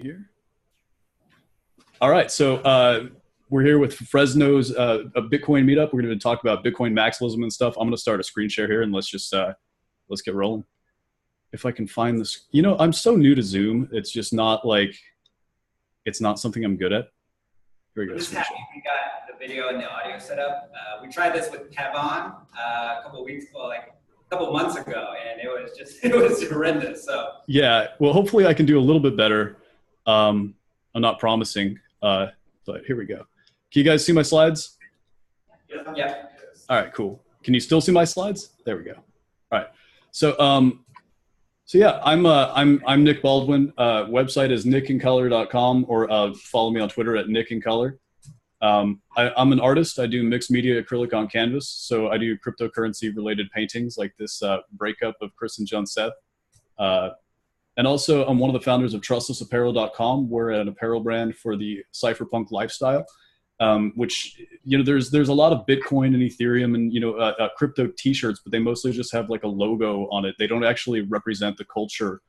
here. All right, so we're here with Fresno's a Bitcoin meetup. We're going to talk about Bitcoin maximalism and stuff. I'm going to start a screen share here, and let's get rolling. If I can find this, I'm so new to Zoom. It's just not like it's not something I'm good at. Here we go. Just happy we got the video and the audio set up. We tried this with Kevon a couple months ago, and it was horrendous. So yeah, well, hopefully I can do a little bit better. I'm not promising, but here we go. Can you guys see my slides? Yeah. All right, cool. Can you still see my slides? There we go. All right. So yeah, I'm Nick Baldwin. Website is nickincolor.com, or follow me on Twitter at nickincolor. I'm an artist. I do mixed media acrylic on canvas. So I do cryptocurrency related paintings like this breakup of Chris and John Seth. And also I'm one of the founders of trustlessapparel.com. We're an apparel brand for the Cypherpunk lifestyle, which, there's a lot of Bitcoin and Ethereum and, crypto t-shirts, but they mostly just have like a logo on it. They don't actually represent the culture.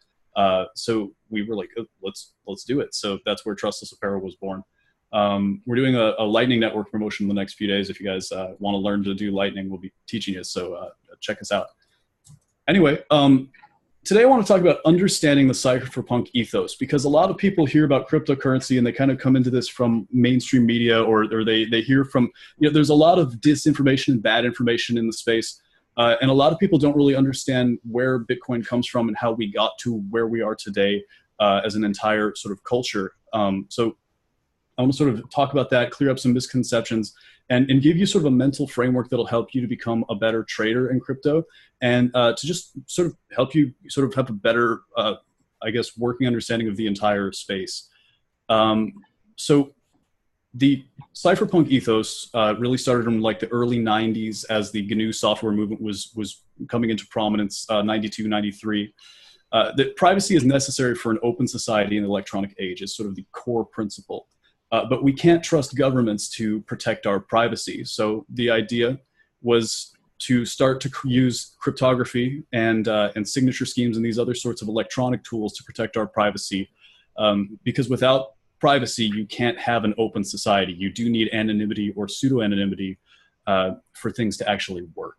So we were like, oh, let's do it. So that's where Trustless Apparel was born. We're doing a Lightning Network promotion in the next few days. If you guys want to learn to do Lightning, we'll be teaching you. So check us out. Anyway, today I want to talk about understanding the Cypherpunk ethos, because a lot of people hear about cryptocurrency and they kind of come into this from mainstream media, or they hear from, there's a lot of disinformation and bad information in the space. And a lot of people don't really understand where Bitcoin comes from and how we got to where we are today as an entire sort of culture. So I want to sort of talk about that, clear up some misconceptions, and give you sort of a mental framework that'll help you to become a better trader in crypto, and to just sort of help you sort of have a better, I guess, working understanding of the entire space. So the Cypherpunk ethos really started in like the early 90s as the GNU software movement was coming into prominence, 92, 93. That privacy is necessary for an open society in the electronic age is sort of the core principle. But we can't trust governments to protect our privacy. So the idea was to start to use cryptography and signature schemes and these other sorts of electronic tools to protect our privacy. Because without privacy, you can't have an open society. You do need anonymity or pseudo-anonymity for things to actually work.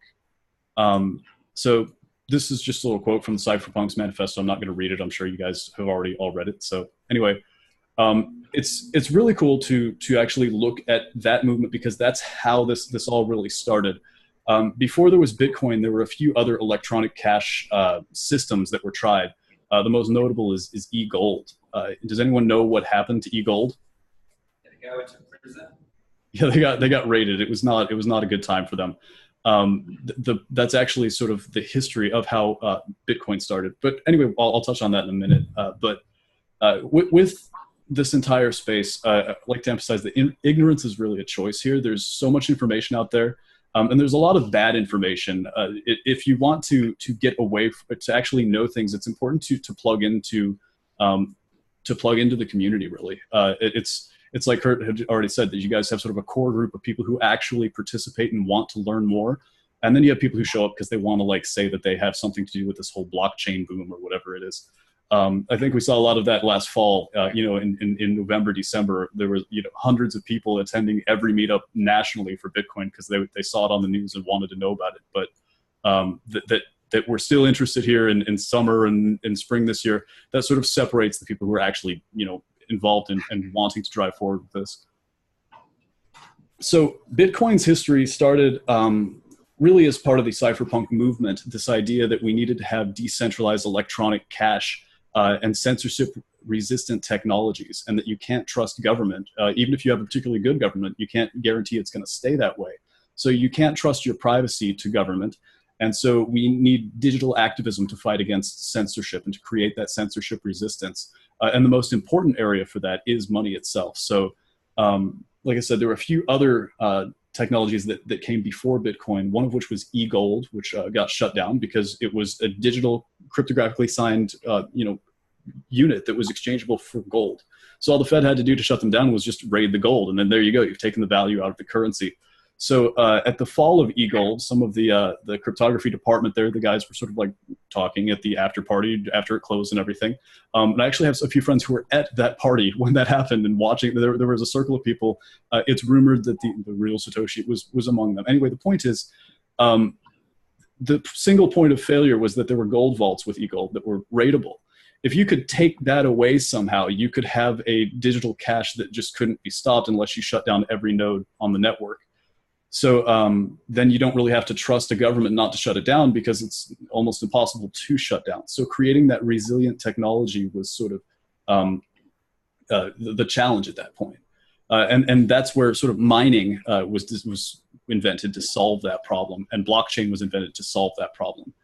So this is just a little quote from the Cypherpunk's manifesto. I'm not going to read it. I'm sure you guys have already all read it. So anyway, it's really cool to actually look at that movement, because that's how this all really started. Before there was Bitcoin, there were a few other electronic cash systems that were tried. The most notable is e-gold. Does anyone know what happened to e-gold? Did it go into prison? Yeah, they got raided. It was not a good time for them. That's actually sort of the history of how Bitcoin started. But anyway, I'll touch on that in a minute. But with this entire space, I'd like to emphasize that ignorance is really a choice here. There's so much information out there, and there's a lot of bad information. If you want to get away to actually know things, it's important to plug into the community. Really, it's like Kurt had already said, that you guys have sort of a core group of people who actually participate and want to learn more, and then you have people who show up because they want to like say that they have something to do with this whole blockchain boom or whatever it is. I think we saw a lot of that last fall. In November, December, there were hundreds of people attending every meetup nationally for Bitcoin because they saw it on the news and wanted to know about it. But that we're still interested here in summer and in spring this year, that sort of separates the people who are actually involved in and wanting to drive forward with this. So Bitcoin's history started really as part of the Cypherpunk movement. This idea that we needed to have decentralized electronic cash and censorship-resistant technologies, and that you can't trust government. Even if you have a particularly good government, you can't guarantee it's going to stay that way. So you can't trust your privacy to government. And so we need digital activism to fight against censorship and to create that censorship resistance. And the most important area for that is money itself. So like I said, there were a few other technologies that came before Bitcoin, one of which was e-gold, which got shut down because it was a digital cryptographically signed unit that was exchangeable for gold. So all the Fed had to do to shut them down was just raid the gold, and then there you go, you've taken the value out of the currency. So at the fall of eGold, some of the cryptography department there, the guys were sort of like talking at the after party after it closed and everything. And I actually have a few friends who were at that party when that happened and watching. There was a circle of people. It's rumored that the real Satoshi was among them. Anyway, the point is, the single point of failure was that there were gold vaults with eGold that were rateable. If you could take that away somehow, you could have a digital cash that just couldn't be stopped unless you shut down every node on the network. So then you don't really have to trust a government not to shut it down because it's almost impossible to shut down. So creating that resilient technology was sort of the challenge at that point. And that's where sort of mining was invented to solve that problem, and blockchain was invented to solve that problem.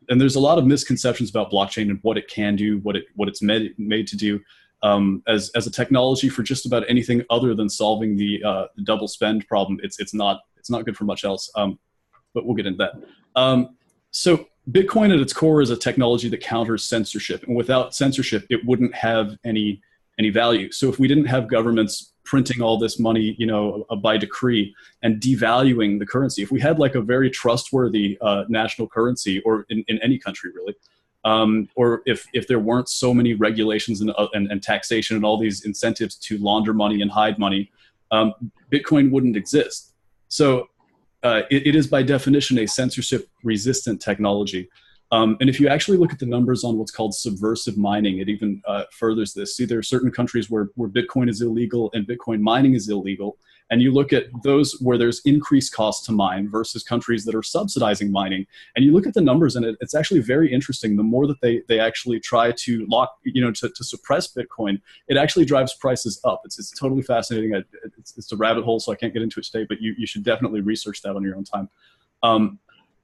And there's a lot of misconceptions about blockchain and what it can do, what it's made to do. As a technology for just about anything other than solving the double spend problem, it's not good for much else. But we'll get into that. So Bitcoin at its core is a technology that counters censorship, and without censorship, it wouldn't have any value. So if we didn't have governments printing all this money, by decree and devaluing the currency, if we had like a very trustworthy national currency, or in any country really. Or if there weren't so many regulations and taxation and all these incentives to launder money and hide money, Bitcoin wouldn't exist. So it is by definition a censorship-resistant technology. And if you actually look at the numbers on what's called subversive mining, it even furthers this. See, there are certain countries where Bitcoin is illegal and Bitcoin mining is illegal. And you look at those where there's increased cost to mine versus countries that are subsidizing mining. And you look at the numbers, and it's actually very interesting. The more that they actually try to to suppress Bitcoin, it actually drives prices up. It's totally fascinating. It's a rabbit hole, so I can't get into it today, but you should definitely research that on your own time.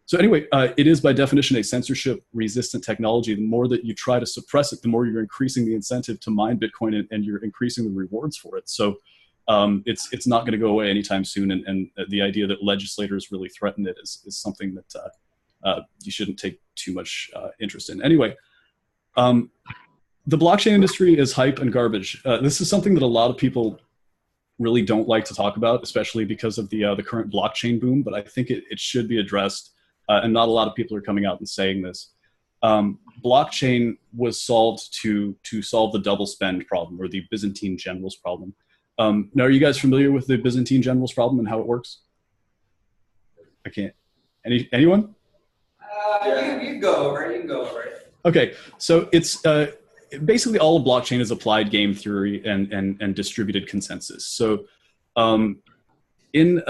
So anyway, it is by definition a censorship-resistant technology. The more that you try to suppress it, the more you're increasing the incentive to mine Bitcoin, and you're increasing the rewards for it. So it's not going to go away anytime soon. And the idea that legislators really threaten it is something that you shouldn't take too much interest in. Anyway, the blockchain industry is hype and garbage. This is something that a lot of people really don't like to talk about, especially because of the current blockchain boom. But I think it should be addressed. And not a lot of people are coming out and saying this. Blockchain was solved to solve the double spend problem, or the Byzantine generals problem. Now, are you guys familiar with the Byzantine generals problem and how it works? I can't. Anyone? You can go over it. You can go over it. Okay, so it's basically all of blockchain is applied game theory and distributed consensus. So in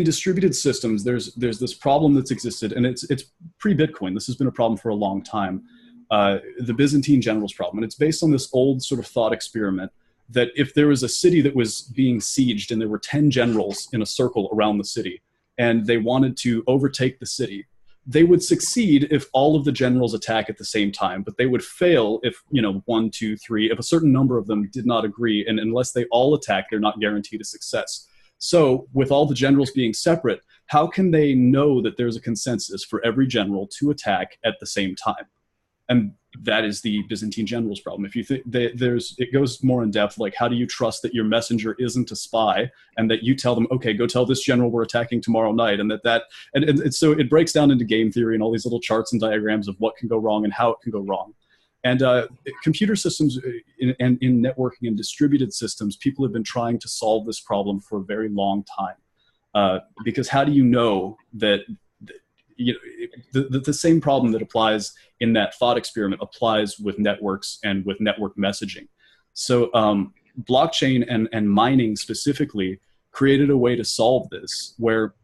distributed systems, there's this problem that's existed, and it's pre-Bitcoin. This has been a problem for a long time. The Byzantine generals problem, and it's based on this old sort of thought experiment that if there was a city that was being sieged and there were 10 generals in a circle around the city, and they wanted to overtake the city, they would succeed if all of the generals attack at the same time, but they would fail if, 1, 2, 3, if a certain number of them did not agree, and unless they all attack, they're not guaranteed a success. So with all the generals being separate, how can they know that there's a consensus for every general to attack at the same time? And that is the Byzantine generals problem. If you think it goes more in depth, like how do you trust that your messenger isn't a spy, and that you tell them, okay, go tell this general we're attacking tomorrow night, and so it breaks down into game theory and all these little charts and diagrams of what can go wrong and how it can go wrong. And computer systems and in networking and distributed systems, people have been trying to solve this problem for a very long time. Because how do you know that the same problem that applies in that thought experiment applies with networks and with network messaging? So blockchain and mining specifically created a way to solve this, where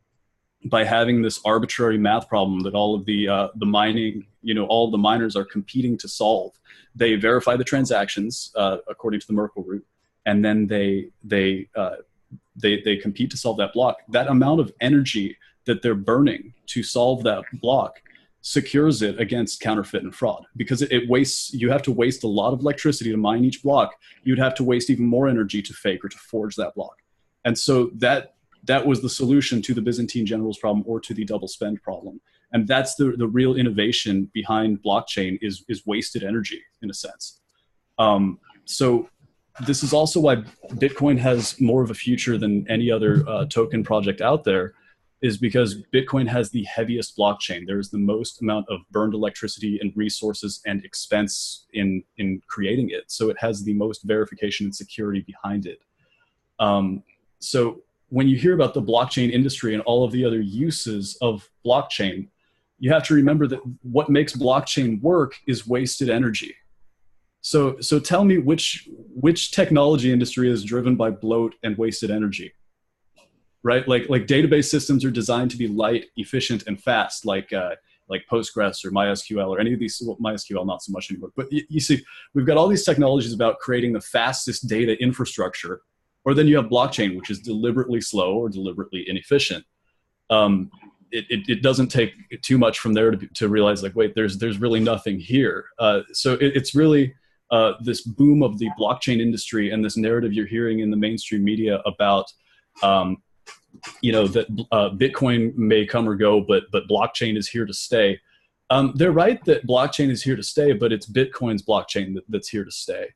by having this arbitrary math problem that all of the mining, all of the miners are competing to solve, they verify the transactions according to the Merkle root, and then they compete to solve that block. That amount of energy that they're burning to solve that block secures it against counterfeit and fraud, because it wastes. You have to waste a lot of electricity to mine each block. You'd have to waste even more energy to fake or to forge that block, and so that was the solution to the Byzantine generals problem, or to the double spend problem. And that's the real innovation behind blockchain is wasted energy, in a sense. So this is also why Bitcoin has more of a future than any other token project out there, is because Bitcoin has the heaviest blockchain. There is the most amount of burned electricity and resources and expense in creating it. So it has the most verification and security behind it. So when you hear about the blockchain industry and all of the other uses of blockchain, you have to remember that what makes blockchain work is wasted energy. So tell me which technology industry is driven by bloat and wasted energy, right? Like database systems are designed to be light, efficient, and fast, like Postgres or MySQL or any of these. Well, MySQL not so much anymore, but you see, we've got all these technologies about creating the fastest data infrastructure, or then you have blockchain, which is deliberately slow or deliberately inefficient. It doesn't take too much from there to realize, like, wait, there's really nothing here. So it's really this boom of the blockchain industry and this narrative you're hearing in the mainstream media about, that Bitcoin may come or go, but blockchain is here to stay. They're right that blockchain is here to stay, but it's Bitcoin's blockchain that's here to stay.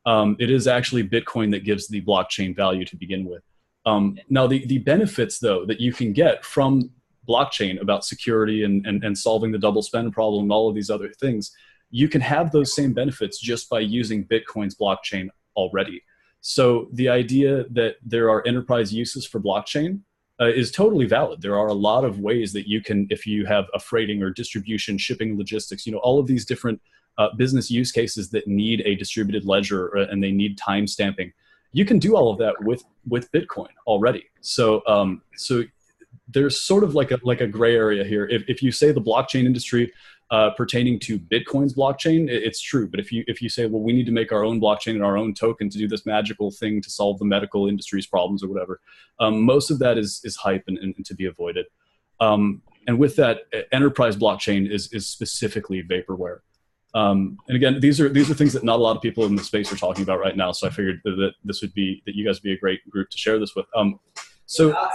It is actually Bitcoin that gives the blockchain value to begin with. Now, the benefits, though, that you can get from blockchain about security and solving the double spend problem and all of these other things, you can have those same benefits just by using Bitcoin's blockchain already. So the idea that there are enterprise uses for blockchain is totally valid. There are a lot of ways that you can, if you have a freighting or distribution, shipping, logistics, all of these different business use cases that need a distributed ledger and they need time stamping. You can do all of that with Bitcoin already. So there's sort of like a gray area here. If you say the blockchain industry pertaining to Bitcoin's blockchain, it's true. But if you say, well, we need to make our own blockchain and our own token to do this magical thing to solve the medical industry's problems or whatever, most of that is hype and to be avoided. And with that, enterprise blockchain is specifically vaporware. And again, these are things that not a lot of people in the space are talking about right now. So I figured that that you guys would be a great group to share this with. So I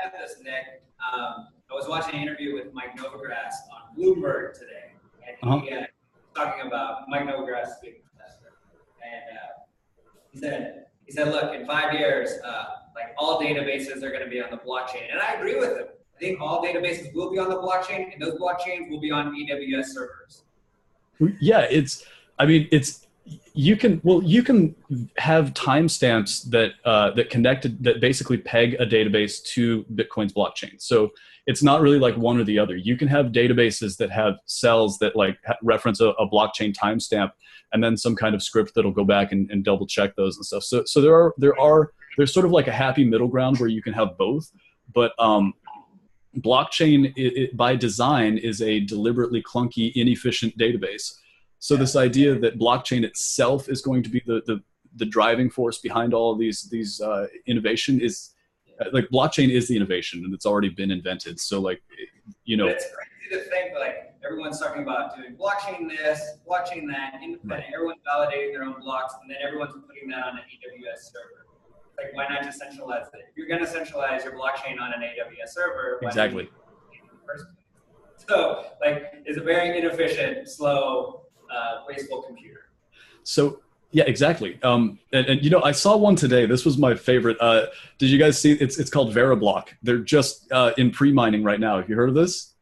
have this, Nick. I was watching an interview with Mike Novogratz on Bloomberg today, and he was talking about Mike Novogratz being a professor, and he said, look, in 5 years, like all databases are going to be on the blockchain, and I agree with him. I think all databases will be on the blockchain, and those blockchains will be on AWS servers. Yeah, you can have timestamps that basically peg a database to Bitcoin's blockchain. So it's not really like one or the other. You can have databases that have cells that like reference a blockchain timestamp, and then some kind of script that'll go back and double check those and stuff. So there's sort of like a happy middle ground where you can have both, but blockchain by design is a deliberately clunky, inefficient database. So this idea that blockchain itself is going to be the driving force behind all of these innovation is like blockchain is the innovation and it's already been invented. So like, It's crazy to think like everyone's talking about doing blockchain this, blockchain that, independent. Right. Everyone's validating their own blocks, and then everyone's putting that on an AWS server. Like, why not just centralize it? If you're going to centralize your blockchain on an AWS server, exactly. So, like, it's a very inefficient, slow, wasteful computer. So, yeah, exactly. And I saw one today. This was my favorite. Did you guys see? It's called Veriblock. They're just in pre-mining right now. Have you heard of this?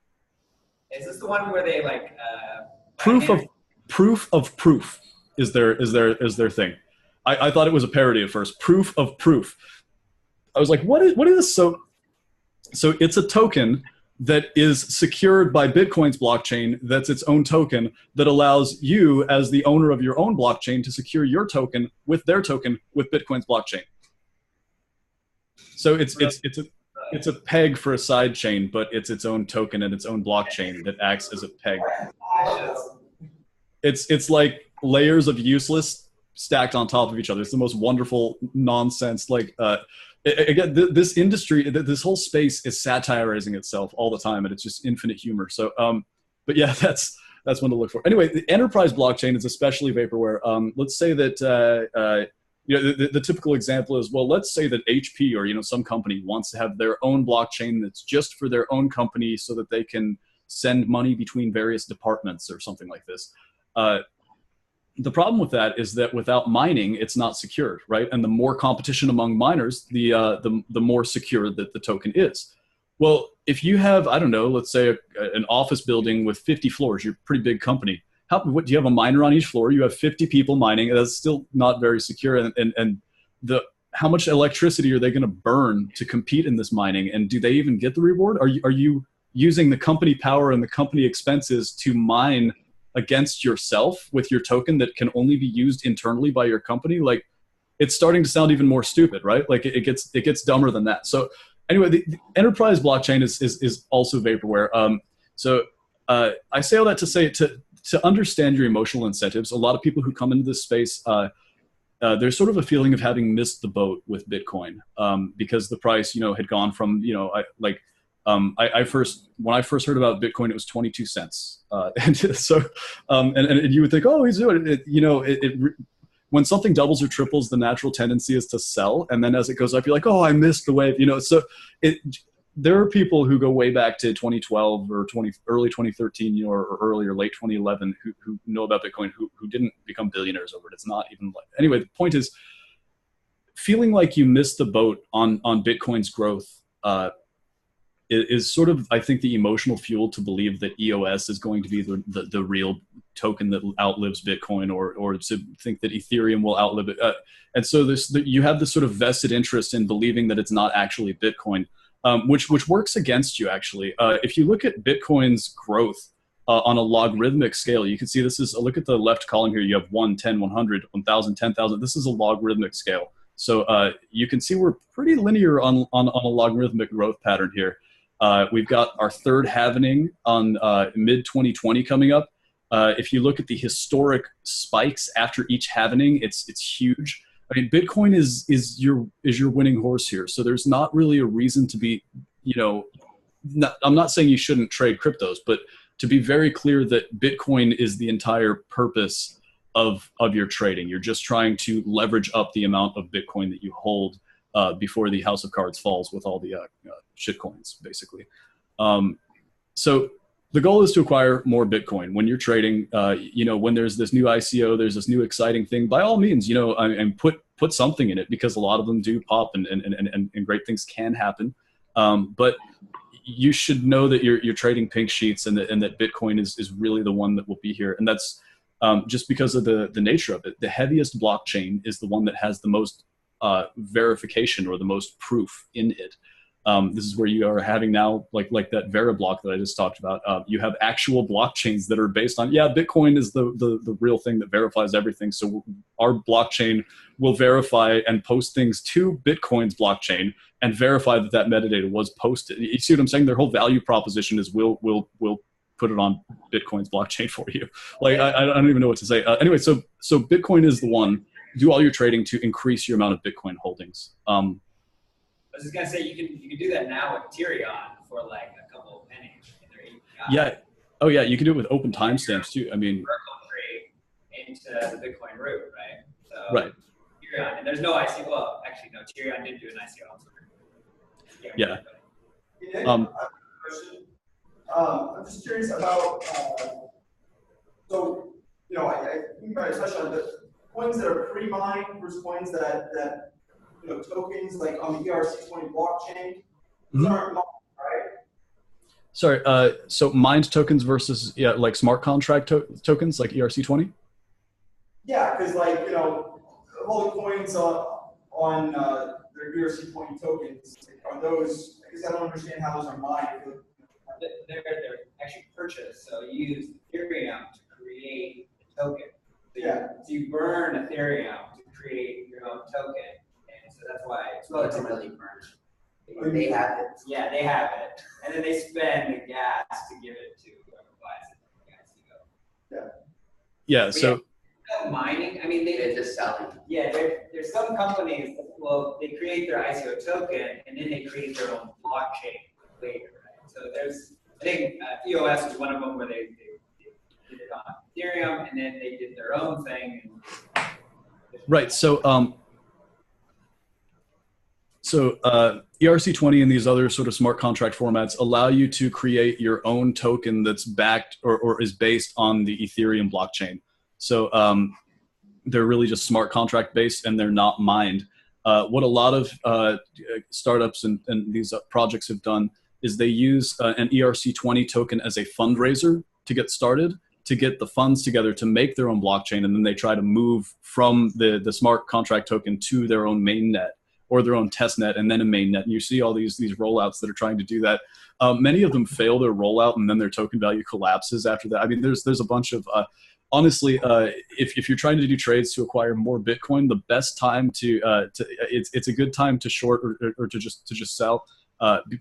Is this the one where they like proof of proof is their thing? I thought it was a parody at first. Proof of proof. I was like, what is this? So it's a token that is secured by Bitcoin's blockchain. That's its own token that allows you as the owner of your own blockchain to secure your token with their token with Bitcoin's blockchain. So it's a peg for a side chain, but it's its own token and its own blockchain that acts as a peg. It's like layers of useless stacked on top of each other. It's the most wonderful nonsense. Like, again, this industry, this whole space is satirizing itself all the time, and it's just infinite humor. So, but yeah, that's one to look for. Anyway, the enterprise blockchain is especially vaporware. Let's say that the typical example is, well, let's say that HP or some company wants to have their own blockchain that's just for their own company, so that they can send money between various departments or something like this. the problem with that is that without mining, it's not secured, right? And the more competition among miners, the more secure that the token is. Well, if you have, I don't know, let's say an office building with 50 floors, you're a pretty big company. What do you have a miner on each floor? You have 50 people mining. That's still not very secure. And how much electricity are they going to burn to compete in this mining? And do they even get the reward? Are you using the company power and the company expenses to mine against yourself with your token that can only be used internally by your company? Like, it's starting to sound even more stupid, right? Like it gets dumber than that. So anyway, the enterprise blockchain is also vaporware. I say all that to say to understand your emotional incentives. A lot of people who come into this space, there's sort of a feeling of having missed the boat with Bitcoin, because the price, had gone from, when I first heard about Bitcoin, it was 22 cents. And so, and you would think, oh, he's doing it. When something doubles or triples, the natural tendency is to sell. And then as it goes up, you're like, oh, I missed the wave. So there are people who go way back to 2012 or early 2013, or early or late 2011 who know about Bitcoin, who didn't become billionaires over it. It's not even like, anyway, the point is, feeling like you missed the boat on Bitcoin's growth is sort of, I think, the emotional fuel to believe that EOS is going to be the real token that outlives Bitcoin, or to think that Ethereum will outlive it. And so you have this sort of vested interest in believing that it's not actually Bitcoin, which works against you, actually. If you look at Bitcoin's growth on a logarithmic scale, you can see look at the left column here. You have 1, 10, 100, 1,000, 10,000. This is a logarithmic scale. So you can see we're pretty linear on a logarithmic growth pattern here. We've got our third halvening on mid-2020 coming up. If you look at the historic spikes after each halvening, it's huge. I mean, Bitcoin is your winning horse here. So there's not really a reason to be, I'm not saying you shouldn't trade cryptos, but to be very clear that Bitcoin is the entire purpose of your trading. You're just trying to leverage up the amount of Bitcoin that you hold before the house of cards falls with all the shit coins, basically. So the goal is to acquire more Bitcoin. When you're trading, when there's this new ICO, there's this new exciting thing, by all means, and put something in it, because a lot of them do pop and great things can happen. But you should know that you're trading pink sheets, and that Bitcoin is really the one that will be here. And that's just because of the nature of it. The heaviest blockchain is the one that has the most verification or the most proof in it. This is where you are having now, like that Vera block that I just talked about. You have actual blockchains that are based on, Bitcoin is the real thing that verifies everything. So our blockchain will verify and post things to Bitcoin's blockchain and verify that metadata was posted. You see what I'm saying? Their whole value proposition is we'll put it on Bitcoin's blockchain for you. Like, I don't even know what to say. Anyway, so Bitcoin is the one. Do all your trading to increase your amount of Bitcoin holdings. I was just gonna say you can do that now with Ethereum for like a couple of pennies in their API. Yeah. Oh yeah, you can do it with open timestamps too. I mean, trade into the Bitcoin root, right? So right. Ethereum, and there's no ICO. Well, actually, no. Ethereum did do an ICO. Yeah. I have a question. I'm just curious about. So I think I touched on the coins that are pre-mined versus coins that tokens like on the ERC20 blockchain, aren't mined, right? Sorry, so mined tokens versus like smart contract tokens like ERC20? Yeah, because all the coins on their ERC20 tokens, are those, I guess I don't understand how those are mined. They're actually purchased, so you use Ethereum to create the token. So you burn Ethereum to create your own token. So that's why it's relatively burnt. They have it. Yeah, they have it. And then they spend the gas to give it to whoever buys it. Yeah, so mining, I mean, they're just selling. Yeah, there's some companies that they create their ICO token and then they create their own blockchain later, right? So I think EOS is one of them where they did it on Ethereum and then they did their own thing. Right, so ERC20 and these other sort of smart contract formats allow you to create your own token that's backed or is based on the Ethereum blockchain. So they're really just smart contract based and they're not mined. What a lot of startups and these projects have done is they use an ERC20 token as a fundraiser to get started, to get the funds together to make their own blockchain, and then they try to move from the smart contract token to their own mainnet or their own test net and then a mainnet. And you see all these rollouts that are trying to do that. Many of them fail their rollout and then their token value collapses after that. I mean, there's a bunch of honestly, if you're trying to do trades to acquire more Bitcoin, the best time it's a good time to short or to just sell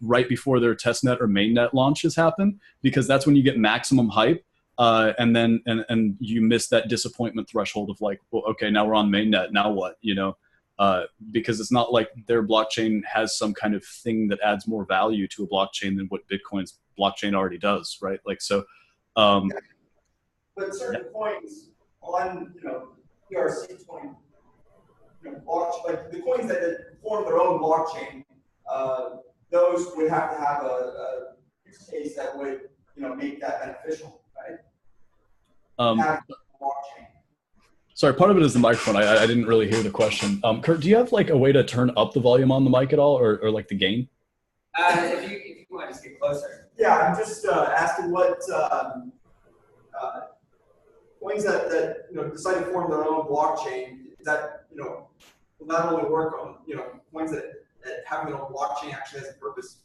right before their testnet or mainnet launches happen, because that's when you get maximum hype, and then you miss that disappointment threshold of like, well, okay, now we're on mainnet, now what, you know? Because it's not like their blockchain has some kind of thing that adds more value to a blockchain than what Bitcoin's blockchain already does, right? Like so. But certain coins on, ERC20, like the coins that form their own blockchain, those would have to have a use case that would, make that beneficial, right? Have a blockchain. Sorry, part of it is the microphone. I didn't really hear the question. Kurt, do you have like a way to turn up the volume on the mic at all, or like the gain? If you want to just get closer. Yeah, I'm just asking what coins that decide to form their own blockchain, that will not only work on coins that having their own blockchain actually has a purpose.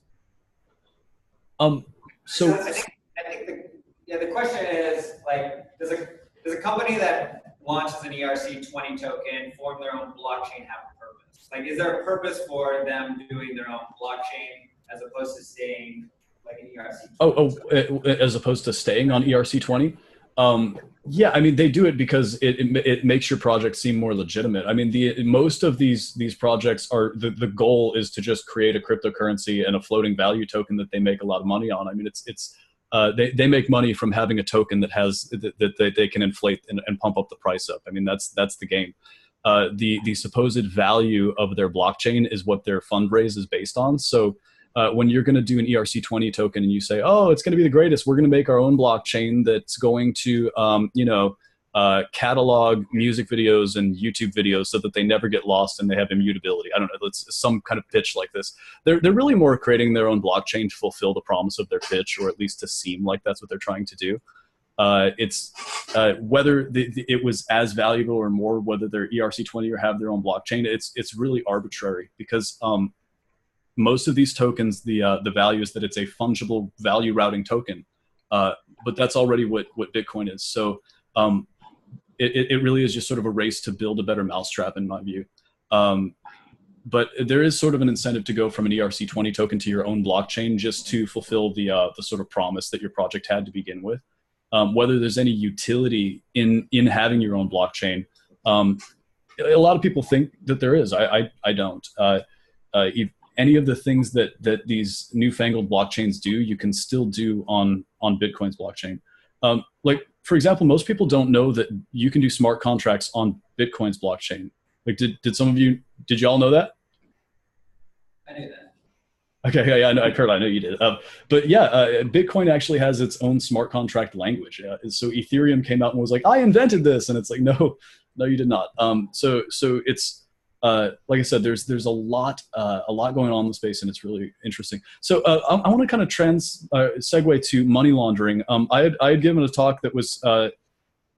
So I think the question is like, does a company that launches an ERC20 token form their own blockchain have a purpose? Like, is there a purpose for them doing their own blockchain as opposed to staying like an ERC20? As opposed to staying on ERC20? Yeah, I mean, they do it because it makes your project seem more legitimate. I mean, most of these projects are, the goal is to just create a cryptocurrency and a floating value token that they make a lot of money on. I mean, they make money from having a token that they can inflate and pump up the price up. I mean, that's the game. The supposed value of their blockchain is what their fundraise is based on. So when you're going to do an ERC20 token and you say, oh, it's going to be the greatest, we're going to make our own blockchain that's going to, catalog music videos and YouTube videos so that they never get lost and they have immutability. I don't know, it's some kind of pitch like this. They're really more creating their own blockchain to fulfill the promise of their pitch, or at least to seem like that's what they're trying to do. It's whether it was as valuable or more, whether they're ERC20 or have their own blockchain, it's really arbitrary, because most of these tokens, the value is that it's a fungible value routing token, but that's already what Bitcoin is. So it really is just sort of a race to build a better mousetrap, in my view. But there is sort of an incentive to go from an ERC20 token to your own blockchain, just to fulfill the sort of promise that your project had to begin with. Whether there's any utility in having your own blockchain, a lot of people think that there is. I don't. Any of the things that these newfangled blockchains do, you can still do on Bitcoin's blockchain. Like, for example, most people don't know that you can do smart contracts on Bitcoin's blockchain. Like, did some of you, did y'all know that? I knew that. Okay, yeah, I know, Kurt, I know you did. But yeah, Bitcoin actually has its own smart contract language. So Ethereum came out and was like, I invented this, and it's like, no, you did not. So it's, like I said, there's a lot going on in the space, and it's really interesting. So I want to kind of segue to money laundering. I had given a talk that was,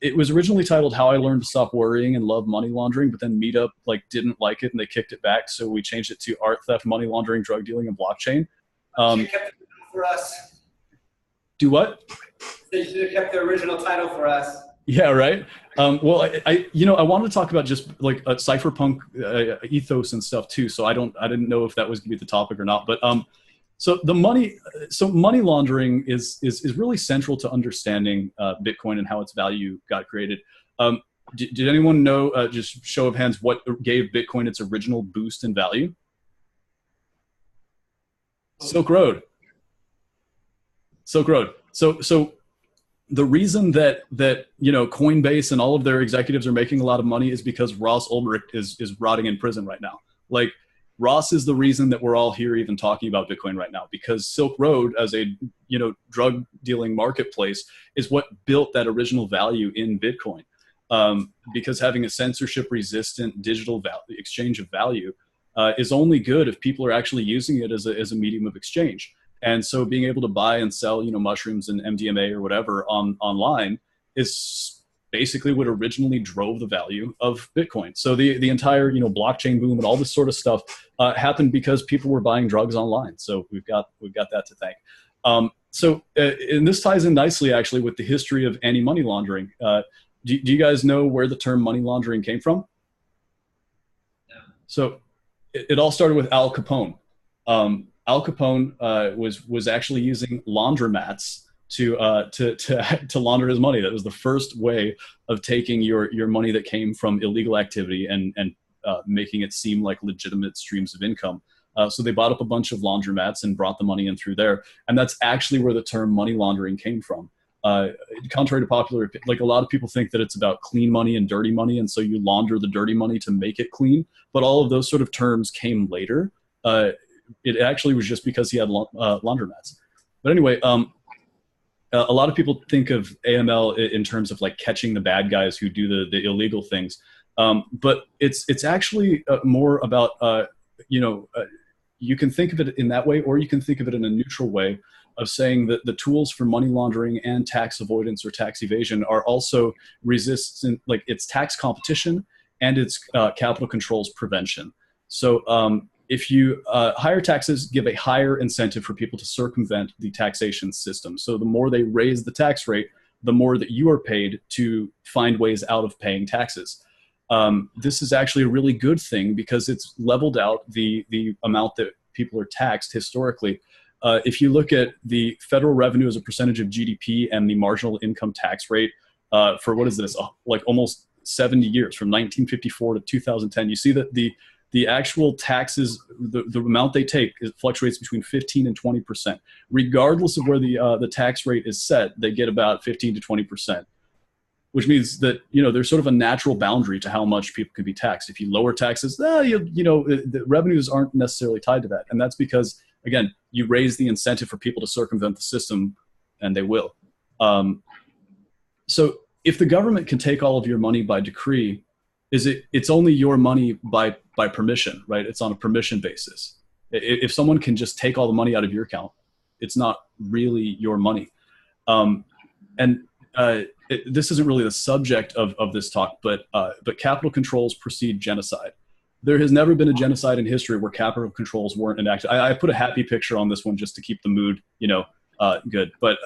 it was originally titled "How I Learned to Stop Worrying and Love Money Laundering," but then Meetup didn't like it and they kicked it back, so we changed it to "Art Theft, Money Laundering, Drug Dealing, and Blockchain." You kept the title for us. Do what? They should have kept the original title for us. Yeah, right. Well, I wanted to talk about just like Cypherpunk ethos and stuff too. So I didn't know if that was going to be the topic or not. But so money laundering is really central to understanding Bitcoin and how its value got created. Did anyone know? Just show of hands, what gave Bitcoin its original boost in value? Silk Road. So the reason that Coinbase and all of their executives are making a lot of money is because Ross Ulbricht is rotting in prison right now. Like, Ross is the reason that we're all here even talking about Bitcoin right now, because Silk Road, as a drug dealing marketplace, is what built that original value in Bitcoin. because having a censorship-resistant digital exchange of value is only good if people are actually using it as a medium of exchange. And so being able to buy and sell, mushrooms and MDMA or whatever online is basically what originally drove the value of Bitcoin. So the entire, blockchain boom and all this sort of stuff happened because people were buying drugs online. So we've got that to thank. And this ties in nicely actually with the history of anti-money laundering. Do you guys know where the term money laundering came from? No. So it all started with Al Capone. Al Capone was actually using laundromats to launder his money. That was the first way of taking your money that came from illegal activity and making it seem like legitimate streams of income. So they bought up a bunch of laundromats and brought the money in through there. And that's actually where the term money laundering came from. Contrary to popular, like a lot of people think that it's about clean money and dirty money, and so you launder the dirty money to make it clean. But all of those sort of terms came later. It actually was just because he had laundromats. But anyway, a lot of people think of AML in terms of like catching the bad guys who do the illegal things. But it's actually more about, you can think of it in that way, or you can think of it in a neutral way of saying that the tools for money laundering and tax avoidance or tax evasion are also resistant, like it's tax competition and it's capital controls prevention. So if you higher taxes give a higher incentive for people to circumvent the taxation system. So the more they raise the tax rate, the more that you are paid to find ways out of paying taxes. This is actually a really good thing because it's leveled out the amount that people are taxed historically. If you look at the federal revenue as a percentage of GDP and the marginal income tax rate for what is this, like almost 70 years, from 1954 to 2010, you see that the actual taxes, the amount they take, it fluctuates between 15 and 20%. Regardless of where the tax rate is set, they get about 15 to 20%. Which means that, there's sort of a natural boundary to how much people can be taxed. If you lower taxes, the revenues aren't necessarily tied to that. And that's because, again, you raise the incentive for people to circumvent the system, and they will. So if the government can take all of your money by decree, it's only your money by permission, right? It's on a permission basis. If someone can just take all the money out of your account, it's not really your money. This isn't really the subject of this talk, but capital controls precede genocide. There has never been a genocide in history where capital controls weren't enacted. I put a happy picture on this one just to keep the mood, good. But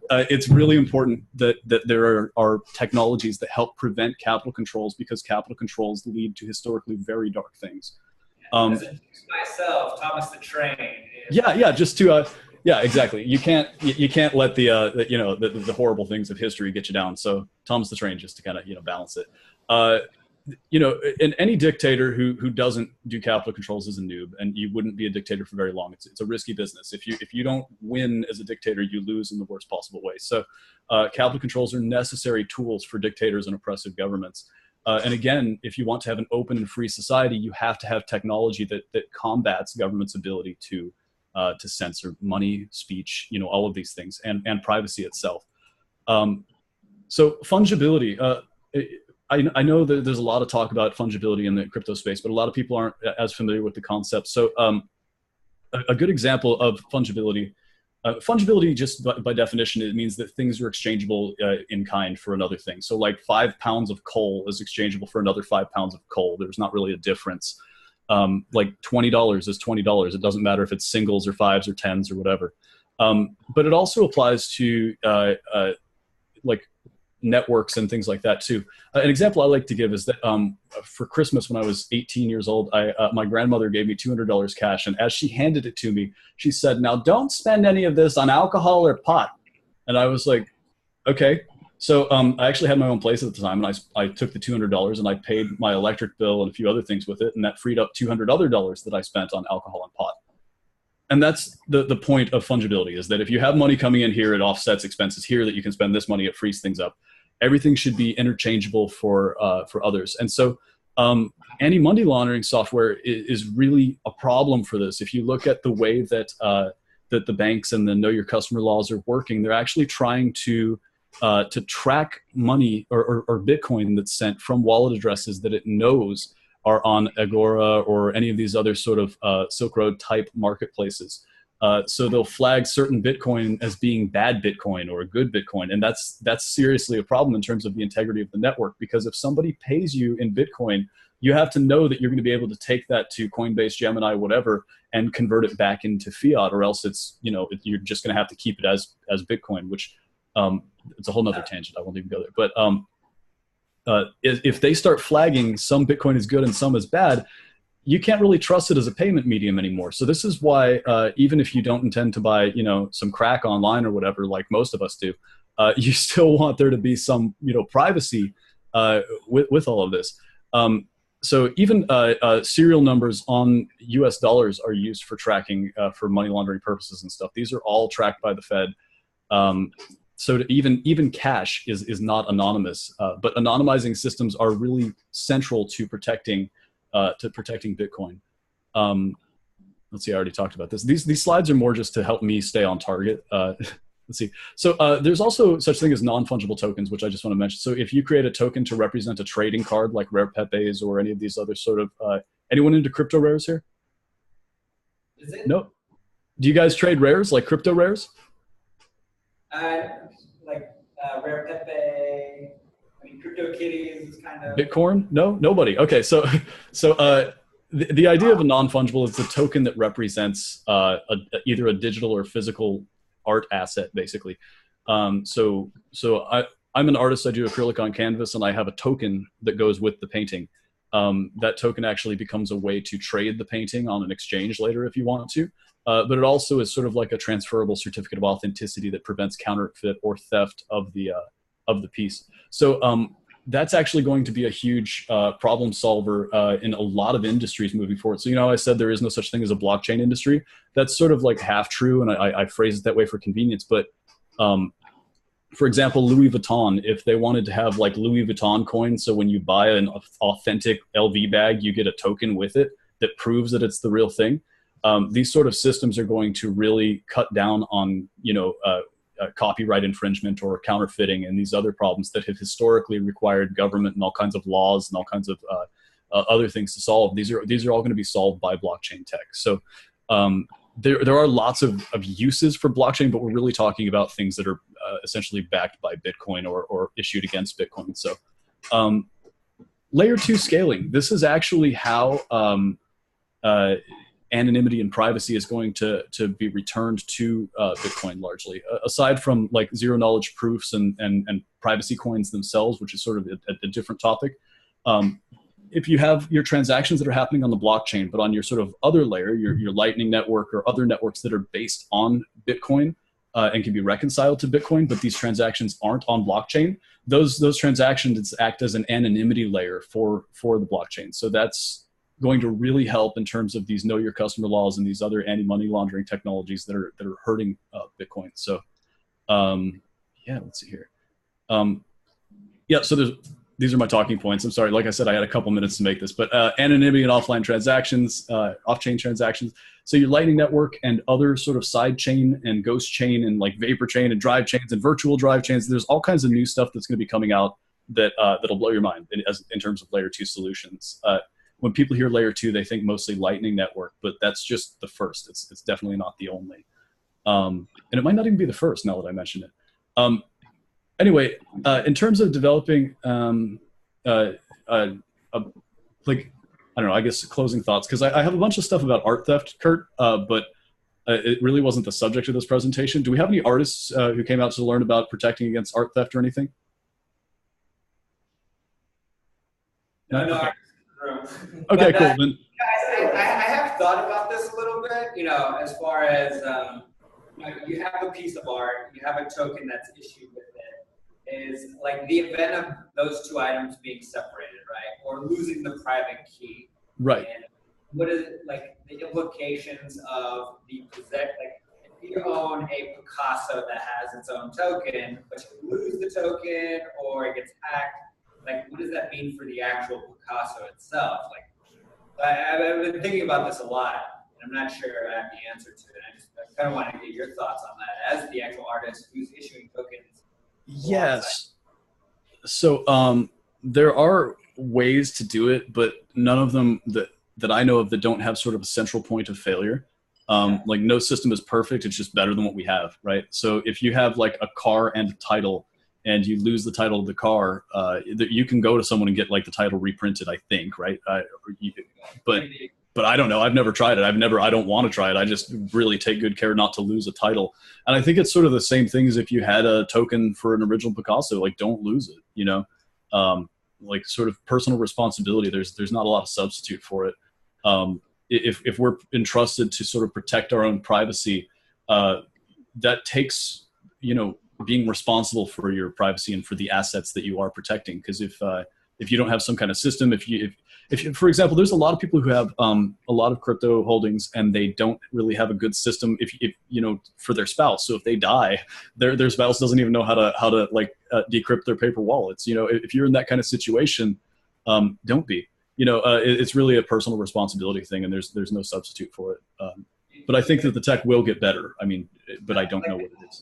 it's really important that there are technologies that help prevent capital controls, because capital controls lead to historically very dark things. Myself, Thomas the Train. Just to. Yeah, exactly. You can't let the horrible things of history get you down. So Thomas the Train, just to kind of balance it. And any dictator who doesn't do capital controls is a noob, and you wouldn't be a dictator for very long. It's a risky business. If you don't win as a dictator, you lose in the worst possible way. So capital controls are necessary tools for dictators and oppressive governments. And again, if you want to have an open and free society, you have to have technology that combats government's ability to censor money, speech, all of these things, and privacy itself. So fungibility. I know that there's a lot of talk about fungibility in the crypto space, but a lot of people aren't as familiar with the concept. So a good example of fungibility, just by definition, it means that things are exchangeable in kind for another thing. So like 5 pounds of coal is exchangeable for another 5 pounds of coal. There's not really a difference. Like $20 is $20. It doesn't matter if it's singles or fives or tens or whatever. But it also applies to like networks and things like that too. An example I like to give is that for Christmas when I was 18 years old, my grandmother gave me $200 cash, and as she handed it to me, she said, "Now don't spend any of this on alcohol or pot." And I was like, okay. So I actually had my own place at the time, and I took the $200 and I paid my electric bill and a few other things with it, and that freed up $200 other that I spent on alcohol and pot. And that's the point of fungibility, is that if you have money coming in here, it offsets expenses here that you can spend this money, it frees things up. Everything should be interchangeable for others. And so anti-money laundering software is really a problem for this. If you look at the way that the banks and the know your customer laws are working, they're actually trying to to track money or Bitcoin that's sent from wallet addresses that it knows are on Agora or any of these other sort of Silk Road type marketplaces. So they'll flag certain Bitcoin as being bad Bitcoin or good Bitcoin, and that's seriously a problem in terms of the integrity of the network. Because if somebody pays you in Bitcoin, you have to know that you're going to be able to take that to Coinbase, Gemini, whatever, and convert it back into fiat, or else it's, you know, you're just going to have to keep it as Bitcoin, which it's a whole nother tangent. I won't even go there. But if they start flagging some Bitcoin is good and some is bad, you can't really trust it as a payment medium anymore. So this is why even if you don't intend to buy, you know, some crack online or whatever, like most of us do, you still want there to be some, you know, privacy with all of this. So even serial numbers on US dollars are used for tracking for money laundering purposes and stuff. These are all tracked by the Fed. So to even cash is not anonymous, but anonymizing systems are really central to protecting Bitcoin. Let's see, I already talked about this. These slides are more just to help me stay on target. Let's see. So there's also such thing as non-fungible tokens, which I just want to mention. So if you create a token to represent a trading card like Rare Pepes or any of these other sort of, anyone into crypto rares here? Is it? No. Do you guys trade rares, like crypto rares? Like Rare Pepe, I mean, Crypto Kitties, kind of. Bitcoin? No, nobody. Okay, so the idea of a non-fungible is a token that represents either a digital or physical art asset, basically. So I'm an artist. I do acrylic on canvas, and I have a token that goes with the painting. That token actually becomes a way to trade the painting on an exchange later if you want to. But it also is sort of like a transferable certificate of authenticity that prevents counterfeit or theft of the piece. So that's actually going to be a huge problem solver in a lot of industries moving forward. So, you know, I said there is no such thing as a blockchain industry. That's sort of like half true, and I phrase it that way for convenience. But for example, Louis Vuitton, if they wanted to have like Louis Vuitton coins, so when you buy an authentic LV bag, you get a token with it that proves that it's the real thing. These sort of systems are going to really cut down on, you know, copyright infringement or counterfeiting and these other problems that have historically required government and all kinds of laws and all kinds of other things to solve. These are all going to be solved by blockchain tech. So there are lots of uses for blockchain, but we're really talking about things that are essentially backed by Bitcoin or issued against Bitcoin. So layer 2 scaling. This is actually how anonymity and privacy is going to be returned to Bitcoin largely, aside from like zero knowledge proofs and privacy coins themselves, which is sort of a different topic. If you have your transactions that are happening on the blockchain, but on your sort of other layer, your Lightning Network or other networks that are based on Bitcoin and can be reconciled to Bitcoin, but these transactions aren't on blockchain, those transactions act as an anonymity layer for the blockchain. So that's going to really help in terms of these know your customer laws and these other anti-money laundering technologies that are hurting Bitcoin. So yeah, let's see here. Yeah, so these are my talking points. I'm sorry, like I said, I had a couple minutes to make this, but anonymity and offline transactions, off-chain transactions. So your Lightning Network and other sort of side chain and ghost chain and like vapor chain and drive chains and virtual drive chains. There's all kinds of new stuff that's going to be coming out that that'll blow your mind in terms of layer 2 solutions. When people hear layer 2, they think mostly Lightning Network, but that's just the first. It's definitely not the only. And it might not even be the first now that I mention it. Anyway, in terms of developing, like, I don't know, I guess closing thoughts, because I have a bunch of stuff about art theft, Kurt, but it really wasn't the subject of this presentation. Do we have any artists who came out to learn about protecting against art theft or anything? No. Okay, cool. Then. Guys, I have thought about this a little bit, you know, as far as you know, you have a piece of art, you have a token that's issued with it, is like the event of those two items being separated, right? Or losing the private key. Right. And what is like the implications of the like if you own a Picasso that has its own token, but you lose the token or it gets hacked, like what does that mean for the actual Picasso itself? Like I've been thinking about this a lot, and I'm not sure I have the answer to it. I kind of want to get your thoughts on that as the actual artist who's issuing tokens Yes. So there are ways to do it, but none of them that I know of that don't have sort of a central point of failure. Like no system is perfect. It's just better than what we have, right? So if you have like a car and a title and you lose the title of the car, you can go to someone and get like the title reprinted, I think, right? But I don't know. I've never tried it. I don't want to try it. I just really take good care not to lose a title. And I think it's sort of the same thing as if you had a token for an original Picasso, like don't lose it, you know? Like sort of personal responsibility. There's not a lot of substitute for it. If we're entrusted to sort of protect our own privacy, that takes, you know, being responsible for your privacy and for the assets that you are protecting. Because if you don't have some kind of system, if you, for example, there's a lot of people who have a lot of crypto holdings and they don't really have a good system if you know, for their spouse. So if they die, their spouse doesn't even know how to like decrypt their paper wallets. You know, if you're in that kind of situation, don't be. You know, it's really a personal responsibility thing, and there's no substitute for it. But I think that the tech will get better. I mean, but I don't know what it is.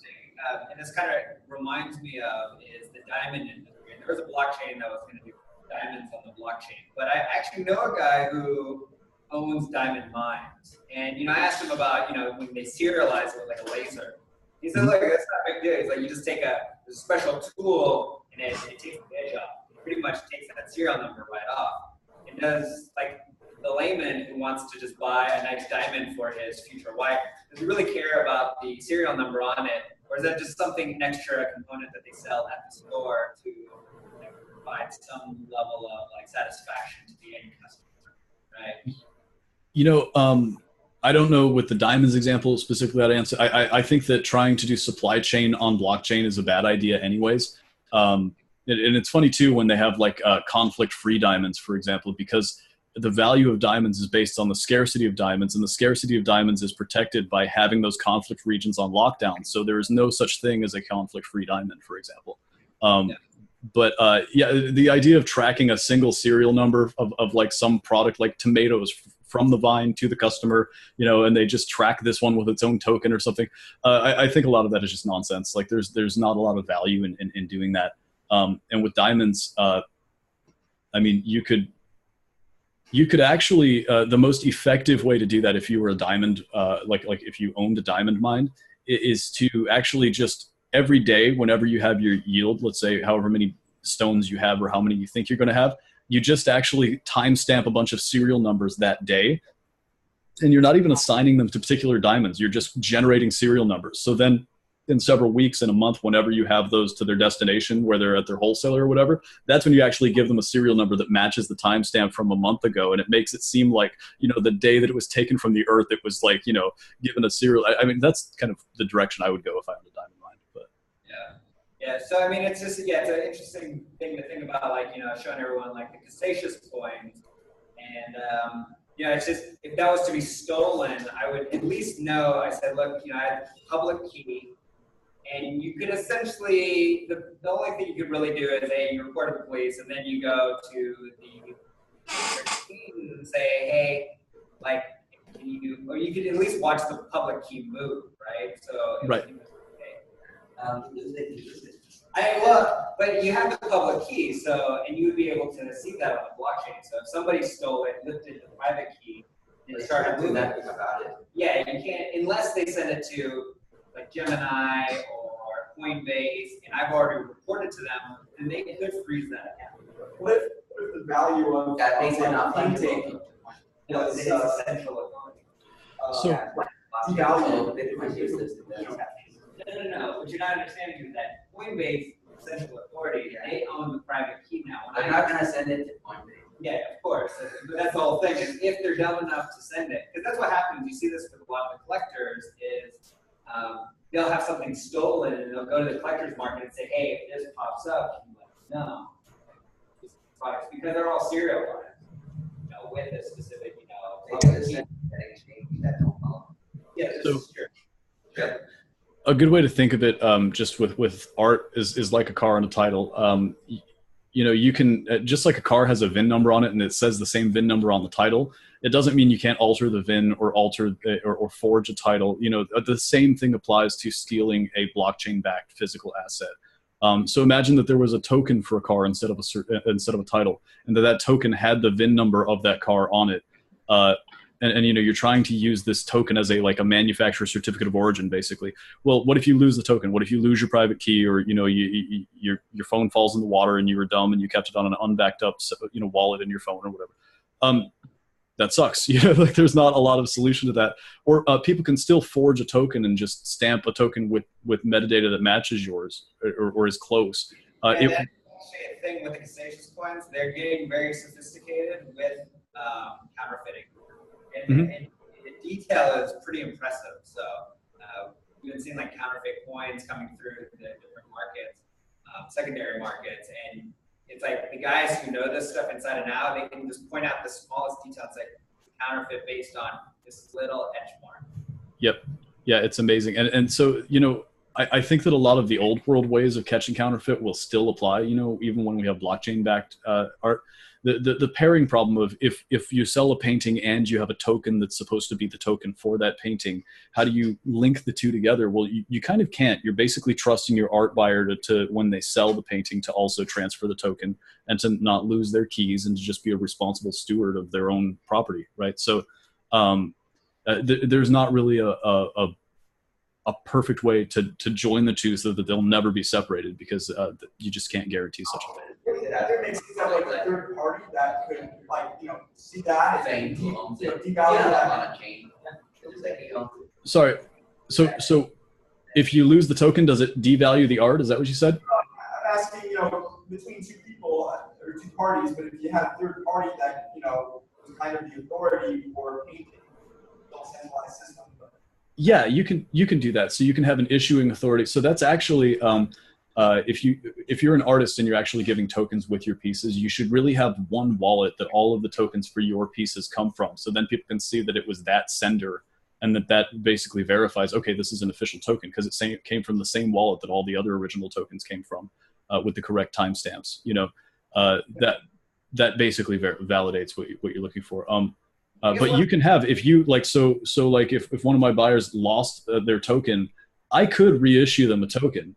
And this kind of reminds me of is the diamond industry. And there was a blockchain that was going to do diamonds on the blockchain. But I actually know a guy who owns diamond mines. And, you know, I asked him about, you know, when they serialize it with like a laser. He said, like, that's not a big deal. He's like, you just take a special tool and it takes the edge off. It pretty much takes that serial number right off. It does, like, the layman who wants to just buy a nice diamond for his future wife, does he really care about the serial number on it? Or is that just something, an extra component that they sell at the store to provide some level of like satisfaction to the end customer, right? You know, I don't know with the diamonds example specifically how to answer. I think that trying to do supply chain on blockchain is a bad idea anyways. And it's funny too when they have like conflict-free diamonds, for example, because the value of diamonds is based on the scarcity of diamonds, and the scarcity of diamonds is protected by having those conflict regions on lockdown. So there is no such thing as a conflict-free diamond, for example. But yeah, the idea of tracking a single serial number of like some product like tomatoes from the vine to the customer, you know, and they just track this one with its own token or something. I think a lot of that is just nonsense. Like there's not a lot of value in doing that. And with diamonds, I mean, you could actually, the most effective way to do that if you were a diamond, like if you owned a diamond mine, is to actually just every day, whenever you have your yield, let's say however many stones you have or how many you think you're going to have, you just actually timestamp a bunch of serial numbers that day. And you're not even assigning them to particular diamonds. You're just generating serial numbers. So then in several weeks, in a month, whenever you have those to their destination, where they're at their wholesaler or whatever, that's when you actually give them a serial number that matches the timestamp from a month ago. And it makes it seem like, you know, the day that it was taken from the earth, it was like, you know, given a serial. I mean, that's kind of the direction I would go if I owned a diamond mine. But yeah. So I mean, it's just it's an interesting thing to think about, like, you know, showing everyone like the Cassatius coins, and you know, it's just if that was to be stolen, I would at least know. I said, look, you know, I have public key. And you could essentially, the only thing you could really do is, hey, you report to the police, and then you go to the team and say, hey, like, or you could at least watch the public key move, right? So, right. But you have the public key, so, and you would be able to see that on the blockchain. So if somebody stole it, lifted the private key, and started moving nothing about it. Yeah, you can't, unless they send it to like Gemini or Coinbase, and I've already reported to them, and they could freeze that account. What if the value of that makes it not painting was essential authority? So the value of No. What you're not understanding is that Coinbase, central authority, they own the private key now. I'm not going to send it to Coinbase. Yeah, of course. But that's the whole thing. Is if they're dumb enough to send it, because that's what happens. You see this with a lot of the collectors. Is they'll have something stolen and they'll go to the collector's market and say, "Hey, if this pops up, you let them know." Because they're all serialized, you know, with a specific, you know. Yeah, so, sure. A good way to think of it, just with art, is like a car and a title. You know, you can, just like a car has a VIN number on it and it says the same VIN number on the title, it doesn't mean you can't alter the VIN or alter or forge a title. You know, the same thing applies to stealing a blockchain-backed physical asset. So imagine that there was a token for a car instead of a title, and that token had the VIN number of that car on it. And you know, you're trying to use this token as a manufacturer certificate of origin, basically. Well, what if you lose the token? What if you lose your private key, or you know, your phone falls in the water and you were dumb and you kept it on an unbacked up wallet in your phone or whatever? That sucks. You know, like there's not a lot of solution to that. Or people can still forge a token and just stamp a token with metadata that matches yours or is close. That's actually a thing with the Cassatius coins. They're getting very sophisticated with counterfeiting. And the detail is pretty impressive. So we've been seeing like counterfeit coins coming through the different markets, secondary markets, and it's like the guys who know this stuff inside and out, they can just point out the smallest details, like counterfeit based on this little etch mark. Yep. Yeah, it's amazing. And so, you know, I think that a lot of the old world ways of catching counterfeit will still apply, you know, even when we have blockchain backed art. The pairing problem of if you sell a painting and you have a token that's supposed to be the token for that painting, how do you link the two together? Well, you kind of can't. You're basically trusting your art buyer to when they sell the painting to also transfer the token and to not lose their keys and to just be a responsible steward of their own property, right? So there's not really a perfect way to join the two so that they'll never be separated, because you just can't guarantee such a thing. There makes sense like a third party that could see that and devalue that. Sorry, so if you lose the token, does it devalue the art? Is that what you said? I'm asking, between two people or two parties, but if you have a third party that is kind of the authority for painting, don't centralized system. Yeah, you can do that. So you can have an issuing authority. So that's actually if you're an artist and you're actually giving tokens with your pieces, you should really have one wallet that all of the tokens for your pieces come from. So then people can see that it was that sender, and that basically verifies, okay, this is an official token because it came from the same wallet that all the other original tokens came from, with the correct timestamps. That basically validates what you're looking for. But you can have, if you if one of my buyers lost their token, I could reissue them a token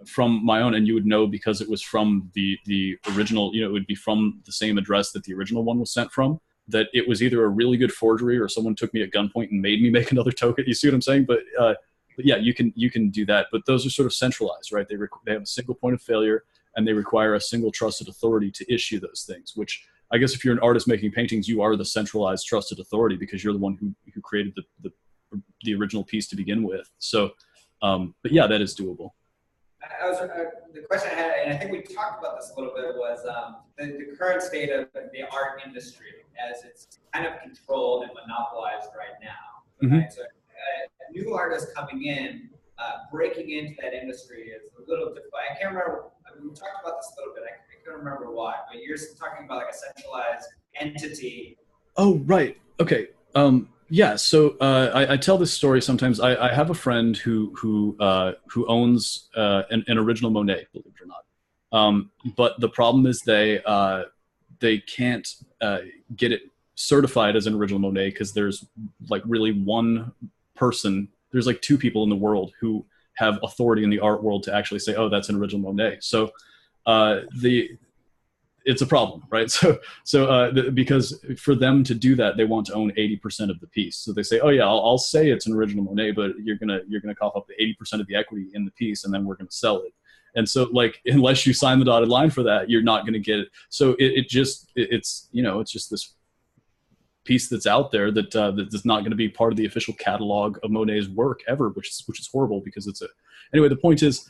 from my own, and you would know because it was from the original, it would be from the same address that the original one was sent from, that it was either a really good forgery or someone took me at gunpoint and made me make another token. You see what I'm saying? But yeah, you can do that. But those are sort of centralized, right? They have a single point of failure, and they require a single trusted authority to issue those things, which I guess if you're an artist making paintings, you are the centralized trusted authority because you're the one who created the original piece to begin with. So, but yeah, that is doable. The question I had, and I think we talked about this a little bit, was the current state of the art industry as it's kind of controlled and monopolized right now. Right? So a new artist coming in, breaking into that industry is a little difficult. I can't remember. We talked about this a little bit. I can't remember why, but you're talking about like a centralized entity. Oh, right. Okay. Yeah. So I tell this story sometimes. I have a friend who owns an original Monet, believe it or not. But the problem is they can't get it certified as an original Monet because there's like really one person. There's like two people in the world who have authority in the art world to actually say, oh, that's an original Monet. So it's a problem, right? So because for them to do that, they want to own 80% of the piece. So they say, oh yeah, I'll say it's an original Monet, but you're gonna cough up the 80% of the equity in the piece, and then we're gonna sell it. And so like, unless you sign the dotted line for that, you're not gonna get it. So it's just this piece that's out there that's not going to be part of the official catalog of Monet's work ever, which is horrible because it's anyway. The point is,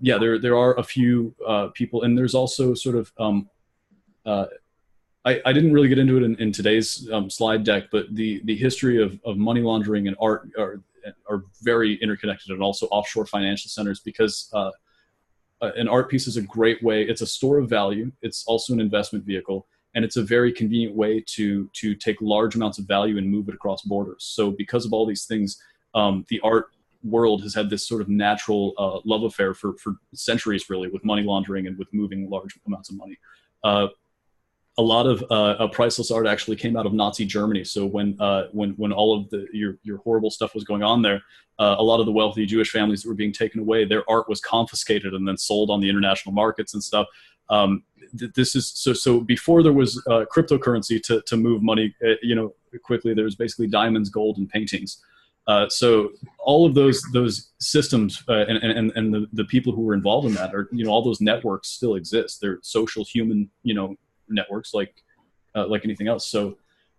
yeah, there are a few people, and there's also sort of I didn't really get into it in today's slide deck, but the history of money laundering and art are very interconnected, and also offshore financial centers, because an art piece is a great way. It's a store of value. It's also an investment vehicle. And it's a very convenient way to take large amounts of value and move it across borders. So because of all these things, the art world has had this sort of natural love affair for centuries, really, with money laundering and with moving large amounts of money. a lot of priceless art actually came out of Nazi Germany. So when all of your horrible stuff was going on there, a lot of the wealthy Jewish families that were being taken away, their art was confiscated and then sold on the international markets and stuff. This is so before there was cryptocurrency to move money, quickly. There was basically diamonds, gold, and paintings. So all of those systems and the people who were involved in that are, all those networks still exist. They're social human, networks like anything else. So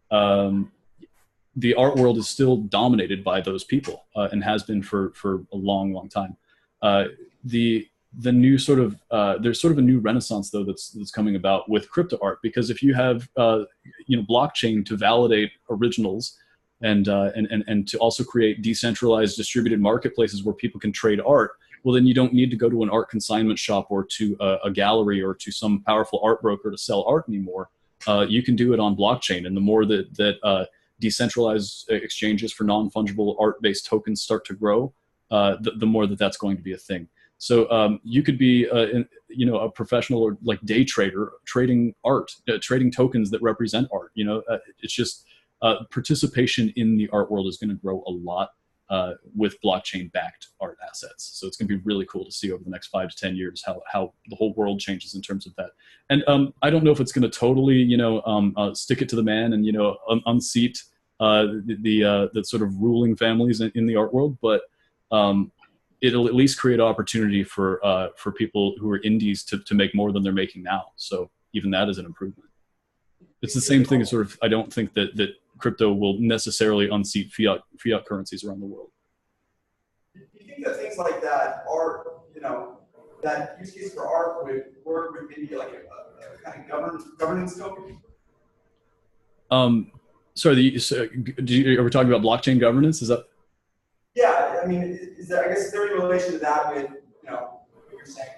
the art world is still dominated by those people and has been for a long, long time. The new sort of there's sort of a new renaissance though that's coming about with crypto art, because if you have blockchain to validate originals and to also create decentralized distributed marketplaces where people can trade art, well, then you don't need to go to an art consignment shop or to a gallery or to some powerful art broker to sell art anymore. You can do it on blockchain, and the more that decentralized exchanges for non-fungible art-based tokens start to grow, the more that's going to be a thing. So you could be a professional or like day trader trading art, trading tokens that represent art. It's just participation in the art world is going to grow a lot with blockchain-backed art assets. So it's going to be really cool to see over the next 5 to 10 years how the whole world changes in terms of that. And I don't know if it's going to totally stick it to the man and unseat the sort of ruling families in the art world, but it'll at least create opportunity for people who are indies to make more than they're making now. So even that is an improvement. It's the same thing as sort of, I don't think that crypto will necessarily unseat fiat currencies around the world. Do you think that things like that are, that use case for art would work with maybe like a kind of governance token? Sorry, are we talking about blockchain governance? Is that? Yeah, I mean, I guess is there any relation to that with, what you're saying?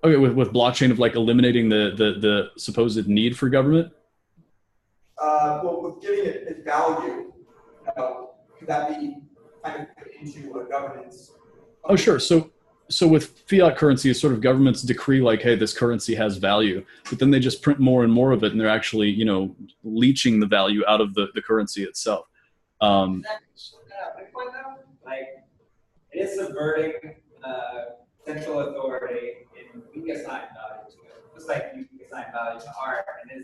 Okay, with blockchain of like eliminating the supposed need for government? Well, with giving it its value, could that be kind of put into a governance? Oh, sure. So with fiat currency, it's sort of governments decree like, hey, this currency has value, but then they just print more and more of it, and they're actually, leeching the value out of the currency itself. Bitcoin though, like it is subverting central authority, and we assign value to it, just like you assign value to art. And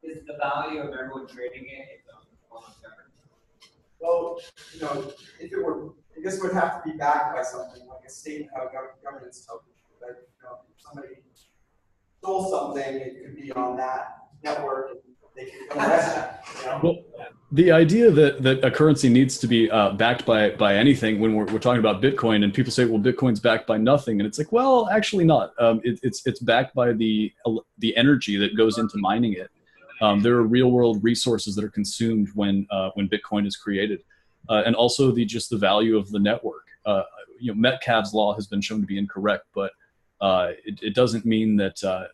is the value of everyone trading it its own form of governance? Well, if it were, I guess it would have to be backed by something like a state governance token. Like, if somebody stole something, it could be on that network, and they could come arrest you. Well, the idea that a currency needs to be backed by anything, when we're talking about Bitcoin, and people say, well, Bitcoin's backed by nothing, and it's like, well, actually not. It's backed by the energy that goes into mining it. There are real world resources that are consumed when Bitcoin is created, and also the value of the network. Metcalfe's law has been shown to be incorrect, but it doesn't mean that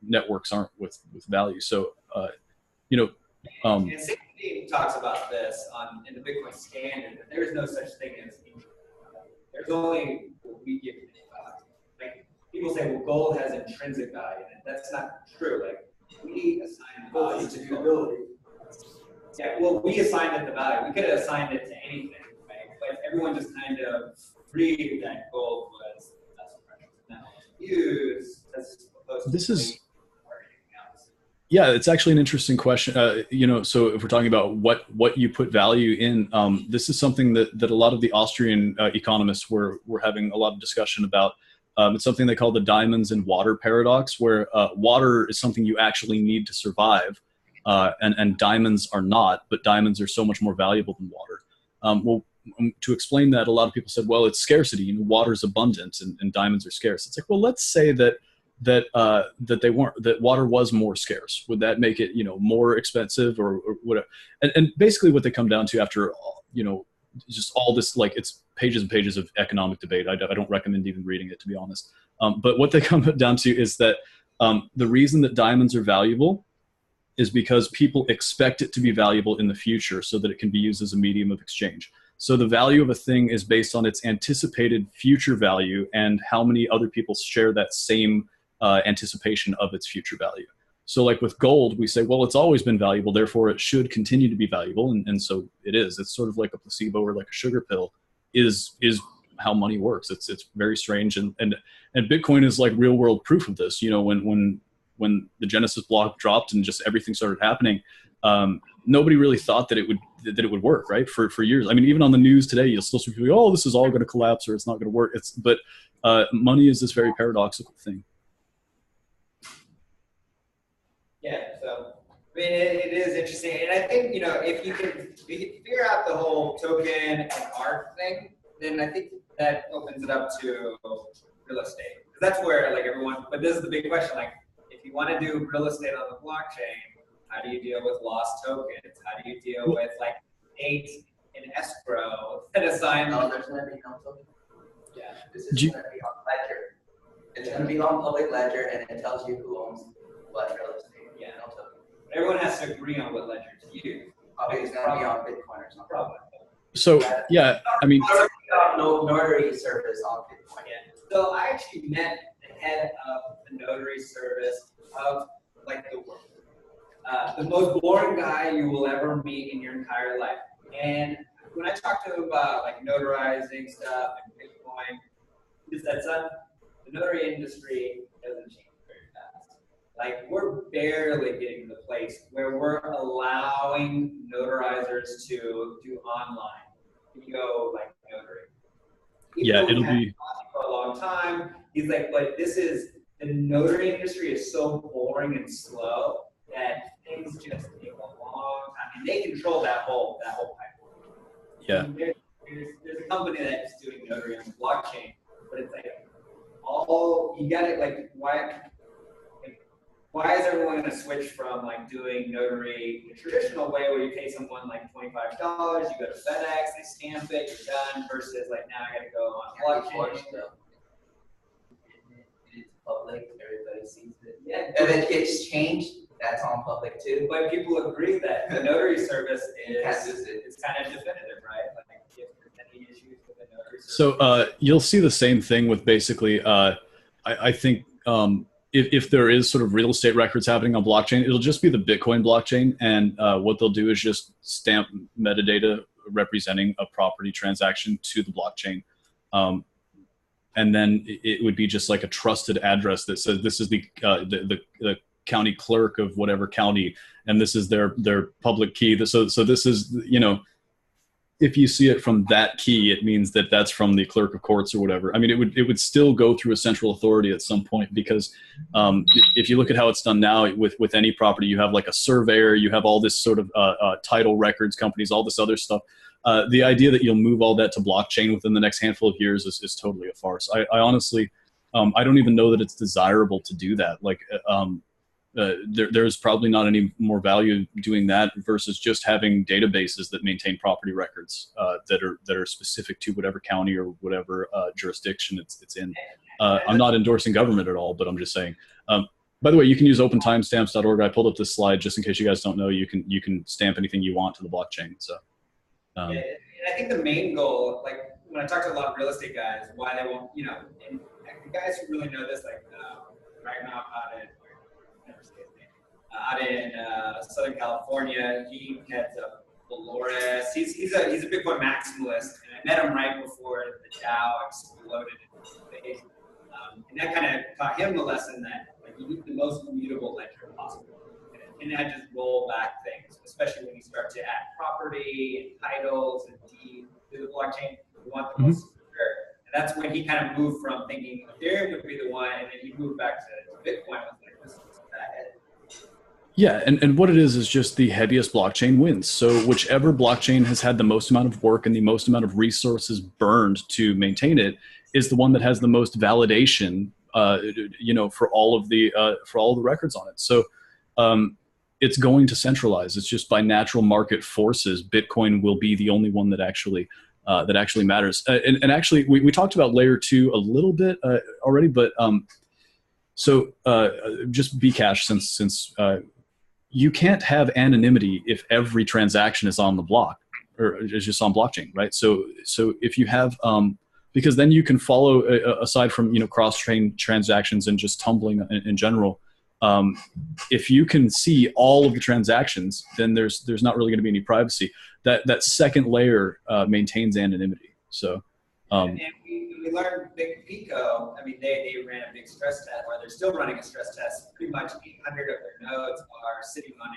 networks aren't with value. So and Safety talks about this in the Bitcoin standard, that there is no such thing as there's only what we give value. Like people say, well, gold has intrinsic value, and that's not true. Like we assign value to gold. Yeah, well, we assigned it the value. We could have assigned it to anything, right? But everyone just kind of agreed that gold was that's precious. Now used as opposed to this is. Yeah, it's actually an interesting question. So if we're talking about what you put value in, this is something that a lot of the Austrian economists were having a lot of discussion about. It's something they call the diamonds and water paradox, where water is something you actually need to survive, and diamonds are not, but diamonds are so much more valuable than water. To explain that, a lot of people said, well, it's scarcity. Water's abundant and diamonds are scarce. It's like, well, let's say that water was more scarce. Would that make it more expensive or whatever? And basically what they come down to after just all this, like, it's pages and pages of economic debate. I don't recommend even reading it, to be honest. But what they come down to is that the reason that diamonds are valuable is because people expect it to be valuable in the future so that it can be used as a medium of exchange. So the value of a thing is based on its anticipated future value and how many other people share that same anticipation of its future value. So like with gold, we say, well, it's always been valuable, therefore it should continue to be valuable. And so it is. It's sort of like a placebo or like a sugar pill is how money works. It's very strange. And Bitcoin is like real world proof of this. You know, when the Genesis block dropped and just everything started happening, nobody really thought that it would work, right? For years. I mean, even on the news today, you'll still see people go, oh, this is all going to collapse or it's not going to work. But money is this very paradoxical thing. Yeah, so I mean, it is interesting, and I think, you know, if you can figure out the whole token and art thing, then I think that opens it up to real estate. Because that's where like everyone. But this is the big question: like, if you want to do real estate on the blockchain, how do you deal with lost tokens? How do you deal with like dates in escrow that assign? No, there's going to be no token. Yeah, this is going to be on Ledger. It's going to be on public ledger, and it tells you who owns what real estate. Yeah, no token. But everyone has to agree on what ledger to use. Probably it's going to be on Bitcoin or something. Probably. So yeah, I mean, no notary service on Bitcoin. Yeah. So I actually met the head of the notary service of like the world. The most boring guy you will ever meet in your entire life. And when I talked to him about like notarizing stuff and Bitcoin, he said, son, the notary industry doesn't change very fast. Like we're barely getting to the place where we're allowing notarizers to do online. You go like notary. Yeah, it'll be for a long time. He's like, but the notary industry is so boring and slow that things just take a long time, and they control that whole pipeline. Yeah. There's a company that's doing notary on the blockchain, but it's like all you got it. Like why is everyone going to switch from like doing notary the traditional way where you pay someone like $25, you go to FedEx, they stamp it, you're done, versus like now I got to go on blockchain. It's public, everybody sees it. Yeah. If it gets changed, that's on public too. But people agree that the notary service is kind of definitive, right? Like if there's any issues with the notary service. So you'll see the same thing with basically, I think if there is sort of real estate records happening on blockchain, it'll just be the Bitcoin blockchain. And what they'll do is just stamp metadata representing a property transaction to the blockchain. And then it would be just like a trusted address that says this is the county clerk of whatever county, and this is their public key. So this is, you know, if you see it from that key, it means that that's from the clerk of courts or whatever. I mean, it would still go through a central authority at some point, because if you look at how it's done now with any property, you have like a surveyor, you have all this sort of title records companies, all this other stuff. The idea that you'll move all that to blockchain within the next handful of years is totally a farce. I honestly, I don't even know that it's desirable to do that. Like, there's probably not any more value doing that versus just having databases that maintain property records that are specific to whatever county or whatever jurisdiction it's in. I'm not endorsing government at all, but I'm just saying. By the way, you can use opentimestamps.org. I pulled up this slide just in case you guys don't know. You can stamp anything you want to the blockchain. So. And I think the main goal, like when I talk to a lot of real estate guys, why they won't, you know, and the guys who really know this, like right now out in Southern California, he heads up Dolores. He's a Bitcoin maximalist, and I met him right before the Dow exploded in space, and that kind of taught him the lesson that like you need the most immutable ledger possible. And not just roll back things, especially when you start to add property and titles and deeds to the blockchain. You want the most secure. And that's when he kind of moved from thinking Ethereum would be the one, and then he moved back to Bitcoin with like this that. Yeah, and what it is just the heaviest blockchain wins. So whichever blockchain has had the most amount of work and the most amount of resources burned to maintain it is the one that has the most validation, you know, for all of the records on it. So. It's going to centralize. It's just by natural market forces, Bitcoin will be the only one that actually matters. And actually, we talked about layer 2 a little bit already, but so just Bcash, since you can't have anonymity if every transaction is on the block or is just on blockchain, right? So if you have because then you can follow, aside from, cross-chain transactions and just tumbling in general. If you can see all of the transactions, then there's not really going to be any privacy. That second layer maintains anonymity. So, and we learned Big Pico. I mean, they ran a big stress test, or they're still running a stress test. Pretty much 800 of their nodes are sitting on a.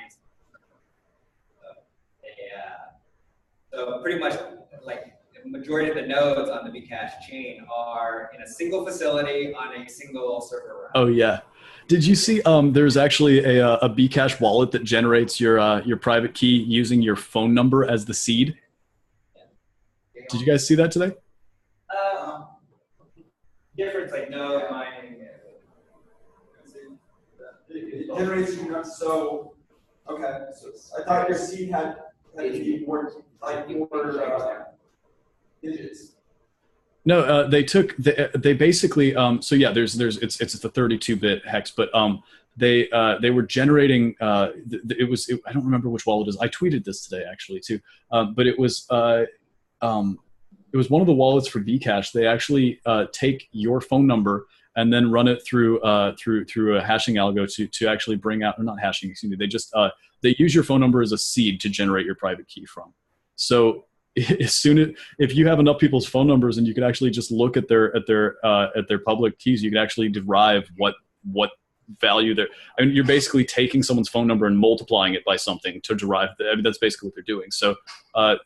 So pretty much like the majority of the nodes on the Bcash chain are in a single facility on a single server route. Oh yeah. Did you see there's actually a Bcash wallet that generates your private key using your phone number as the seed? Did you guys see that today? Difference like node mining. It generates so okay. So I thought your seed had to be more digits. No, they basically so yeah, it's the 32-bit hex, but they were generating I don't remember which wallet it is. I tweeted this today actually too, but it was one of the wallets for Bcash. They actually take your phone number and then run it through a hashing algo to actually bring out, or not hashing, excuse me. They just they use your phone number as a seed to generate your private key from. So if you have enough people's phone numbers and you can actually just look at their public keys, you can actually derive what value they're. I mean, you're basically taking someone's phone number and multiplying it by something to derive. I mean, that's basically what they're doing. So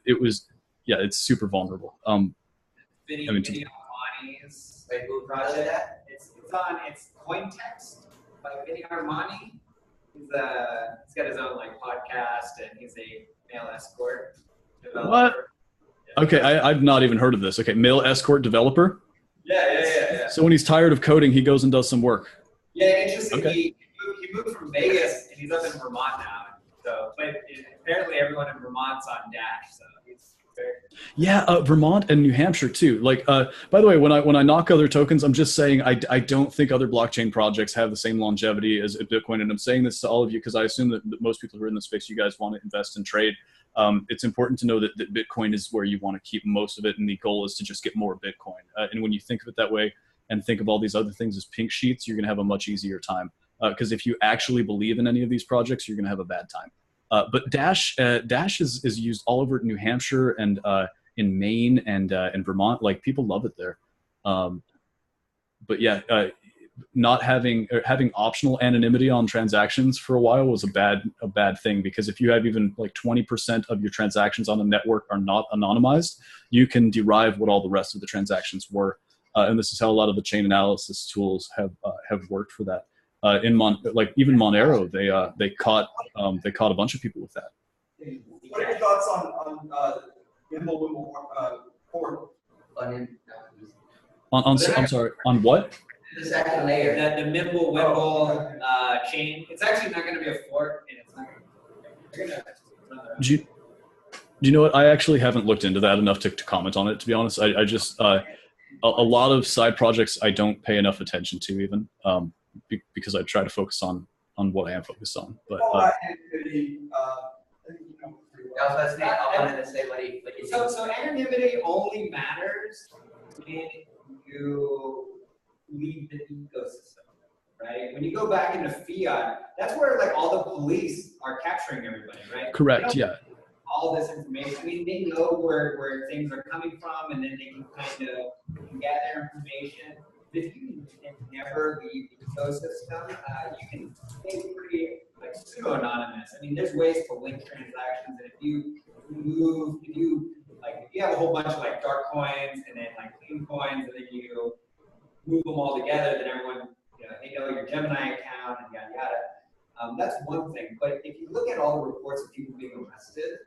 it's super vulnerable. Video Armani's like who project that? It's Cointext by Vinny Armani. He's got his own like podcast, and he's a male escort developer. What? Okay, I've not even heard of this. Okay, male escort developer? Yeah. So when he's tired of coding, he goes and does some work. Yeah, interesting. Okay. He moved from Vegas, and he's up in Vermont now. So, but apparently everyone in Vermont's on Dash, so he's very... Yeah, Vermont and New Hampshire too. Like, by the way, when I knock other tokens, I'm just saying I don't think other blockchain projects have the same longevity as Bitcoin, and I'm saying this to all of you because I assume that most people who are in the space, you guys want to invest and trade. It's important to know that Bitcoin is where you want to keep most of it, and the goal is to just get more Bitcoin. And when you think of it that way, and think of all these other things as pink sheets, you're going to have a much easier time. Because if you actually believe in any of these projects, you're going to have a bad time. But Dash is used all over New Hampshire and in Maine and in Vermont. Like, people love it there. But yeah, not having optional anonymity on transactions for a while was a bad thing, because if you have even like 20% of your transactions on the network are not anonymized, you can derive what all the rest of the transactions were. And this is how a lot of the chain analysis tools have worked for that. Even Monero, they caught a bunch of people with that. What are your thoughts on Wimble port? I'm sorry, on what? The second layer. The Mimble chain. It's actually not going to be a fork, and it's not going to. Do you know what? I actually haven't looked into that enough to comment on it, to be honest. I just a lot of side projects I don't pay enough attention to, even because I try to focus on what I am focused on. But I wanted to say what he so anonymity only matters when you leave the ecosystem, right? When you go back into fiat, that's where like all the police are capturing everybody, right? Correct. Yeah. All this information. I mean, they know where things are coming from, and then they can kind of gather information. But if you never leave the ecosystem, you can stay pretty like pseudo-anonymous. I mean, there's ways to link transactions, and if you have a whole bunch of like dark coins and then like clean coins, and then you move them all together, then everyone, they know your Gemini account and yada yada. That's one thing. But if you look at all the reports of people being arrested,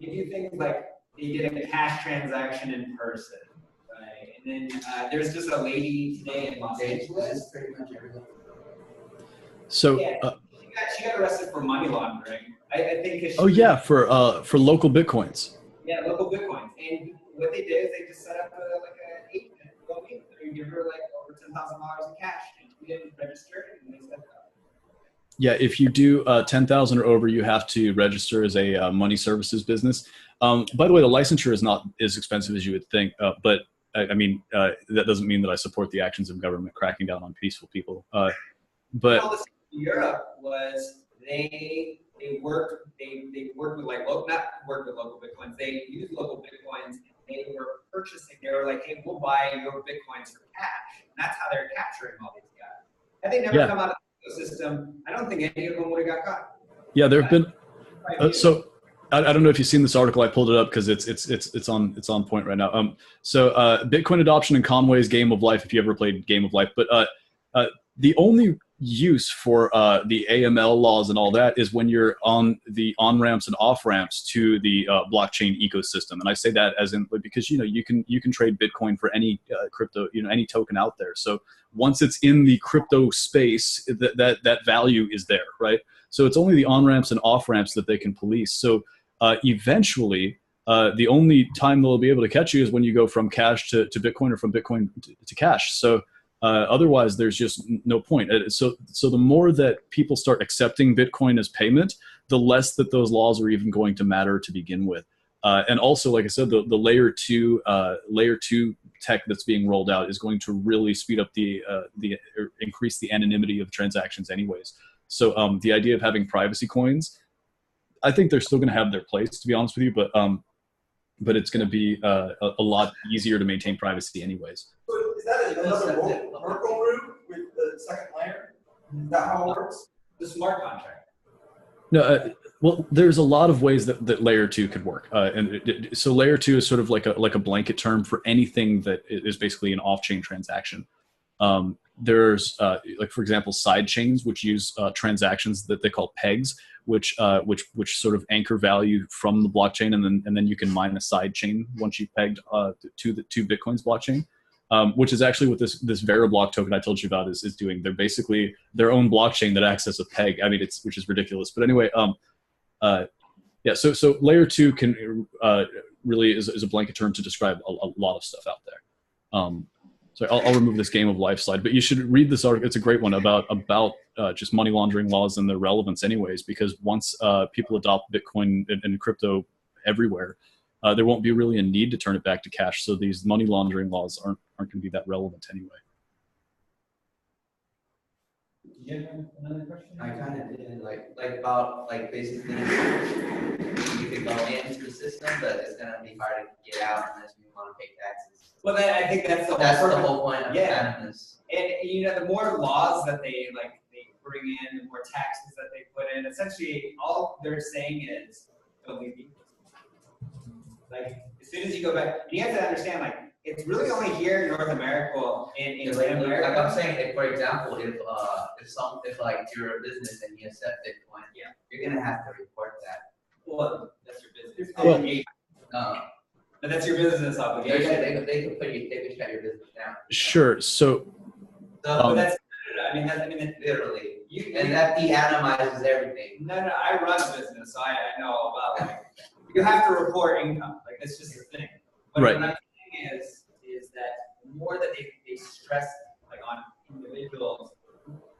you do things like they did a cash transaction in person, right? And then there's just a lady today in Los Angeles. So yeah, she got arrested for money laundering. I think. For local bitcoins. Yeah, local bitcoins. And what they did is they just set up an 8-minute and give her like over $10,000 in cash, and she didn't register, and they set it up. Yeah, if you do 10,000 or over, you have to register as a money services business. By the way, the licensure is not as expensive as you would think, but I mean, that doesn't mean that I support the actions of government cracking down on peaceful people. But all this in Europe was they worked with like not worked with local Bitcoins. They used local Bitcoins and they were purchasing. They were like, hey, we'll buy your Bitcoins for cash. And that's how they're capturing all these guys. Had they never come out of the ecosystem, I don't think any of them would have got caught. Yeah, there have been. So I don't know if you've seen this article. I pulled it up because it's on point right now. So Bitcoin adoption in Conway's Game of Life. If you ever played Game of Life, but the only use for the AML laws and all that is when you're on the on-ramps and off-ramps to the blockchain ecosystem. And I say that as in because you can trade Bitcoin for any crypto, any token out there. So once it's in the crypto space, that value is there, right? So it's only the on-ramps and off-ramps that they can police. So eventually, the only time they'll be able to catch you is when you go from cash to Bitcoin or from Bitcoin to cash. So otherwise, there's just no point. So the more that people start accepting Bitcoin as payment, the less that those laws are even going to matter to begin with. And also, like I said, the layer two tech that's being rolled out is going to really speed up increase the anonymity of transactions, anyways. So the idea of having privacy coins, I think they're still going to have their place, to be honest with you, but it's going to be a lot easier to maintain privacy, anyways. So is that another Merkle root with the second layer? Is that how it works? The smart contract. No, well, there's a lot of ways that layer 2 could work, so layer 2 is sort of like a blanket term for anything that is basically an off-chain transaction. There's like, for example, side chains which use transactions that they call pegs, which sort of anchor value from the blockchain, and then you can mine a side chain once you've pegged to Bitcoin's blockchain. Which is actually what this Veriblock token I told you about is doing. They're basically their own blockchain that acts as a peg. I mean, which is ridiculous. But anyway, yeah. So layer 2 can really is a blanket term to describe a lot of stuff out there. So I'll remove this Game of Life slide, but you should read this article. It's a great one about just money laundering laws and their relevance, anyways. Because once people adopt Bitcoin and crypto everywhere, there won't be really a need to turn it back to cash. So these money laundering laws aren't going to be that relevant anyway. You have another question? I kind of did, like basically you could go into the system, but it's gonna be hard to get out unless you want to pay taxes. Well, I think that's the whole point of this. And the more laws that they bring in, the more taxes that they put in. Essentially, all they're saying is don't leave people. Like, as soon as you go back, you have to understand, like, it's really only here in North America, in Latin America. Like I'm saying, for example, if you're a business and you accept Bitcoin, you're gonna have to report that. Well, that's your business obligation. But that's your business obligation. They could shut your business down. Sure. So but that's, literally. And that de-anonymizes everything. No, I run a business, so I know about like you have to report income. Like that's just the thing. But right. what I'm saying is that the more that they stress like on individuals,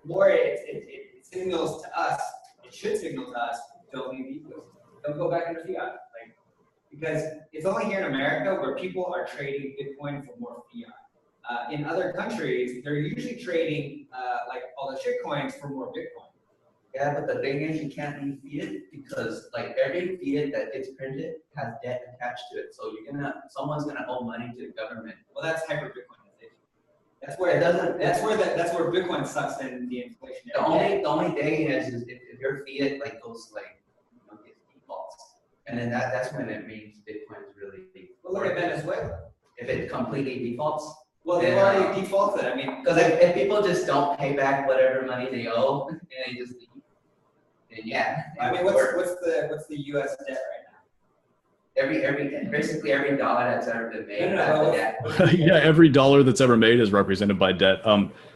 more it signals to us. It should signal to us. Don't leave the ecosystem. Don't go back into fiat. Like because it's only here in America where people are trading Bitcoin for more fiat. In other countries, they're usually trading like all the shitcoins for more Bitcoin. Yeah, but the thing is, you can't leave fiat because like every fiat that gets printed has debt attached to it. So someone's gonna owe money to the government. Well, that's hyper-Bitcoinization. That's where it doesn't. That's where Bitcoin sucks in the inflation. The only thing is if your fiat like goes like gets defaults, and then that's when it means Bitcoin is really big. Well, look at Venezuela. If it completely defaults. Well, they've already defaulted. I mean, because if people just don't pay back whatever money they owe, and they just leave, then yeah. I mean, what's the U.S. debt right now? Basically every dollar that's ever been made. Yeah, every dollar that's ever made is represented by debt.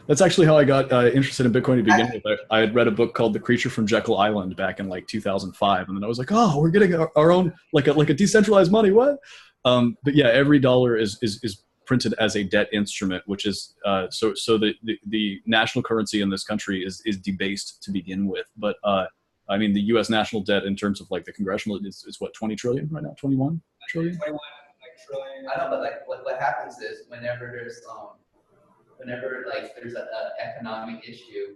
That's actually how I got interested in Bitcoin to begin with. I had read a book called The Creature from Jekyll Island back in like 2005, and then I was like, oh, we're getting our own like a decentralized money. What? But yeah, every dollar is printed as a debt instrument, which is so the national currency in this country is debased to begin with. But I mean, the U.S. national debt in terms of like the congressional is what, 20 trillion right now, 21 trillion. 21, trillion. I know, but like what happens is whenever there's there's a economic issue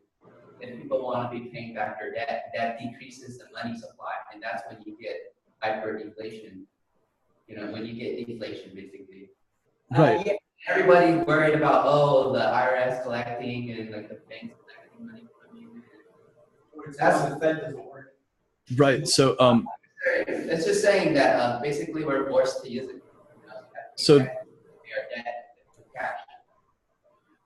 and people want to be paying back their debt, that decreases the money supply, and that's when you get hyperinflation. You know, when you get deflation, basically. Right. Yeah. Everybody worried about the IRS collecting and like the banks collecting money from you. That's the Fed doesn't work. Right. So It's just saying that basically we're forced to use it. You know, So- we are debt cash.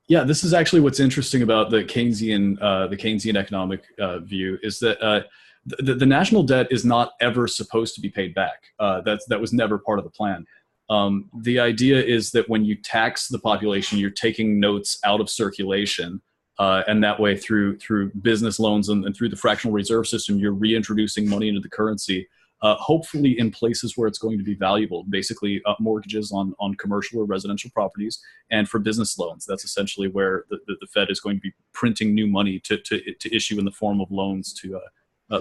yeah, this is actually what's interesting about the Keynesian economic view is that the national debt is not ever supposed to be paid back. That was never part of the plan. The idea is that when you tax the population, you're taking notes out of circulation, and that way through business loans and through the fractional reserve system, you're reintroducing money into the currency, hopefully in places where it's going to be valuable, basically mortgages on commercial or residential properties, and for business loans. That's essentially where the Fed is going to be printing new money to issue in the form of loans to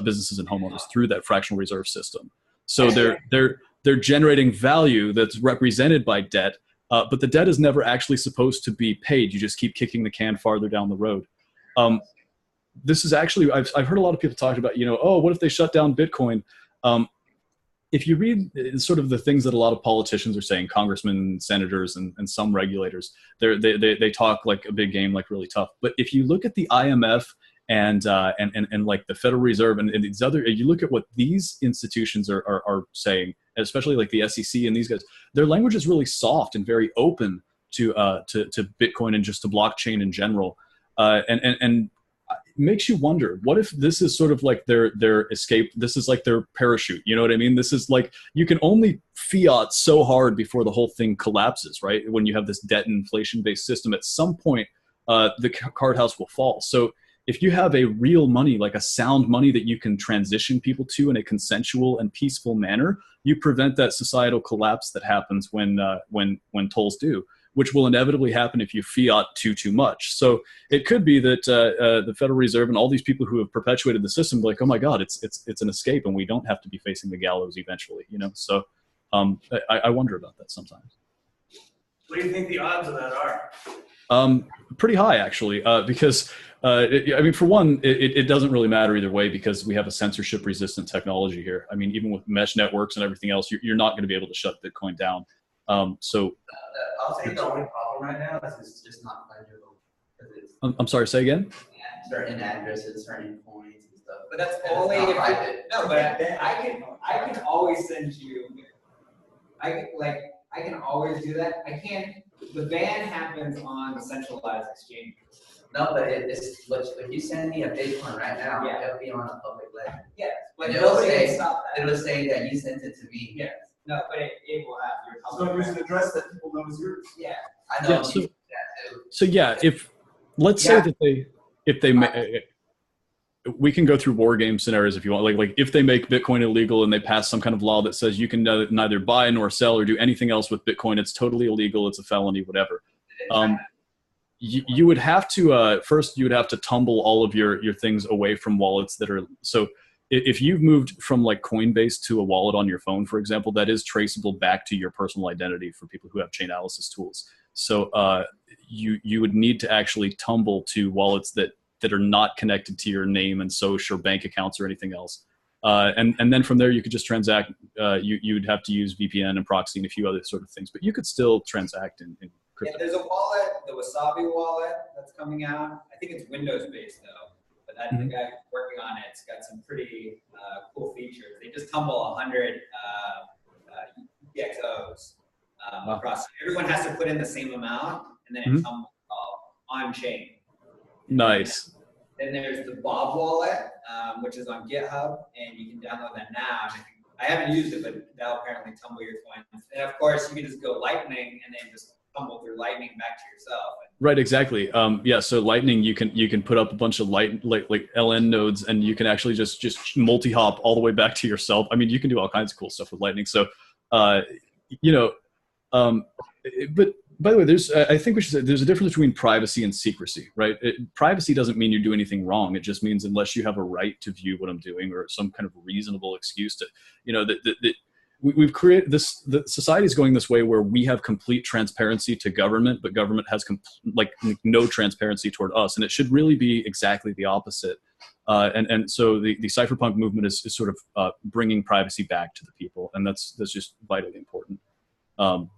businesses and homeowners through that fractional reserve system. So they're generating value that's represented by debt, but the debt is never actually supposed to be paid. You just keep kicking the can farther down the road. This is actually, I've heard a lot of people talk about, what if they shut down Bitcoin? If you read sort of the things that a lot of politicians are saying, congressmen, senators, and some regulators, they talk like a big game, like really tough. But if you look at the IMF and like the Federal Reserve and these other, you look at what these institutions are saying, especially like the SEC and these guys, their language is really soft and very open to Bitcoin and just to blockchain in general, and it makes you wonder, what if this is sort of like their escape? This is like their parachute. You know what I mean? This is like, you can only fiat so hard before the whole thing collapses, right? When you have this debt and inflation based system, at some point the card house will fall. So if you have a real money, like a sound money that you can transition people to in a consensual and peaceful manner, you prevent that societal collapse that happens when tolls do, which will inevitably happen if you fiat too much. So it could be that the Federal Reserve and all these people who have perpetuated the system, like, oh my God, it's an escape, and we don't have to be facing the gallows eventually. So I wonder about that sometimes. What do you think the odds of that are? Pretty high, actually, because for one, it doesn't really matter either way, because we have a censorship-resistant technology here. I mean, even with mesh networks and everything else, you're not going to be able to shut Bitcoin down. I'll say the only problem right now is it's just not fungible. I'm sorry, say again? Certain addresses, certain coins and stuff. But that's only if I can always send you. I can always do that. I can't. The ban happens on centralized exchanges. No, but it's if you send me a Bitcoin right now, it'll be on a public ledger. Yes, but it'll nobody can stop that. It'll say that you sent it to me. Yes. No, but it will have your So public. there's an address that people know is yours. Yeah. I know. Yeah, you do that too. So yeah, if let's say that if they we can go through war game scenarios if you want. Like if they make Bitcoin illegal and they pass some kind of law that says you can neither buy nor sell or do anything else with Bitcoin, it's totally illegal, it's a felony, whatever. You would have to first you would have to tumble all of your things away from wallets that are so. If you've moved from like Coinbase to a wallet on your phone, for example, that is traceable back to your personal identity for people who have chain analysis tools. So you would need to actually tumble to wallets that are not connected to your name and social or bank accounts or anything else. And then from there, you could just transact. You'd have to use VPN and proxy and a few other sort of things, but you could still transact in crypto. Yeah, there's a wallet, the Wasabi wallet that's coming out. I think it's Windows-based though. But that's the guy working on it. It's got some pretty cool features. They just tumble 100 EXOs across. Everyone has to put in the same amount, and then it tumbles all on chain. Nice. Then there's the Bob wallet, which is on GitHub, and you can download that now. I haven't used it, but that'll apparently tumble your coins. And of course, you can just go Lightning and then just tumble through Lightning back to yourself. Right, exactly. Yeah, so Lightning, you can put up a bunch of like LN nodes, and you can actually just multi-hop all the way back to yourself. I mean, you can do all kinds of cool stuff with Lightning. So, but by the way, I think we should say there's a difference between privacy and secrecy, right? Privacy doesn't mean you do anything wrong. It just means unless you have a right to view what I'm doing or some kind of reasonable excuse to, we've created this, the society is going this way where we have complete transparency to government, but government has like no transparency toward us. And it should really be exactly the opposite. And so the cypherpunk movement is sort of bringing privacy back to the people. And that's just vitally important,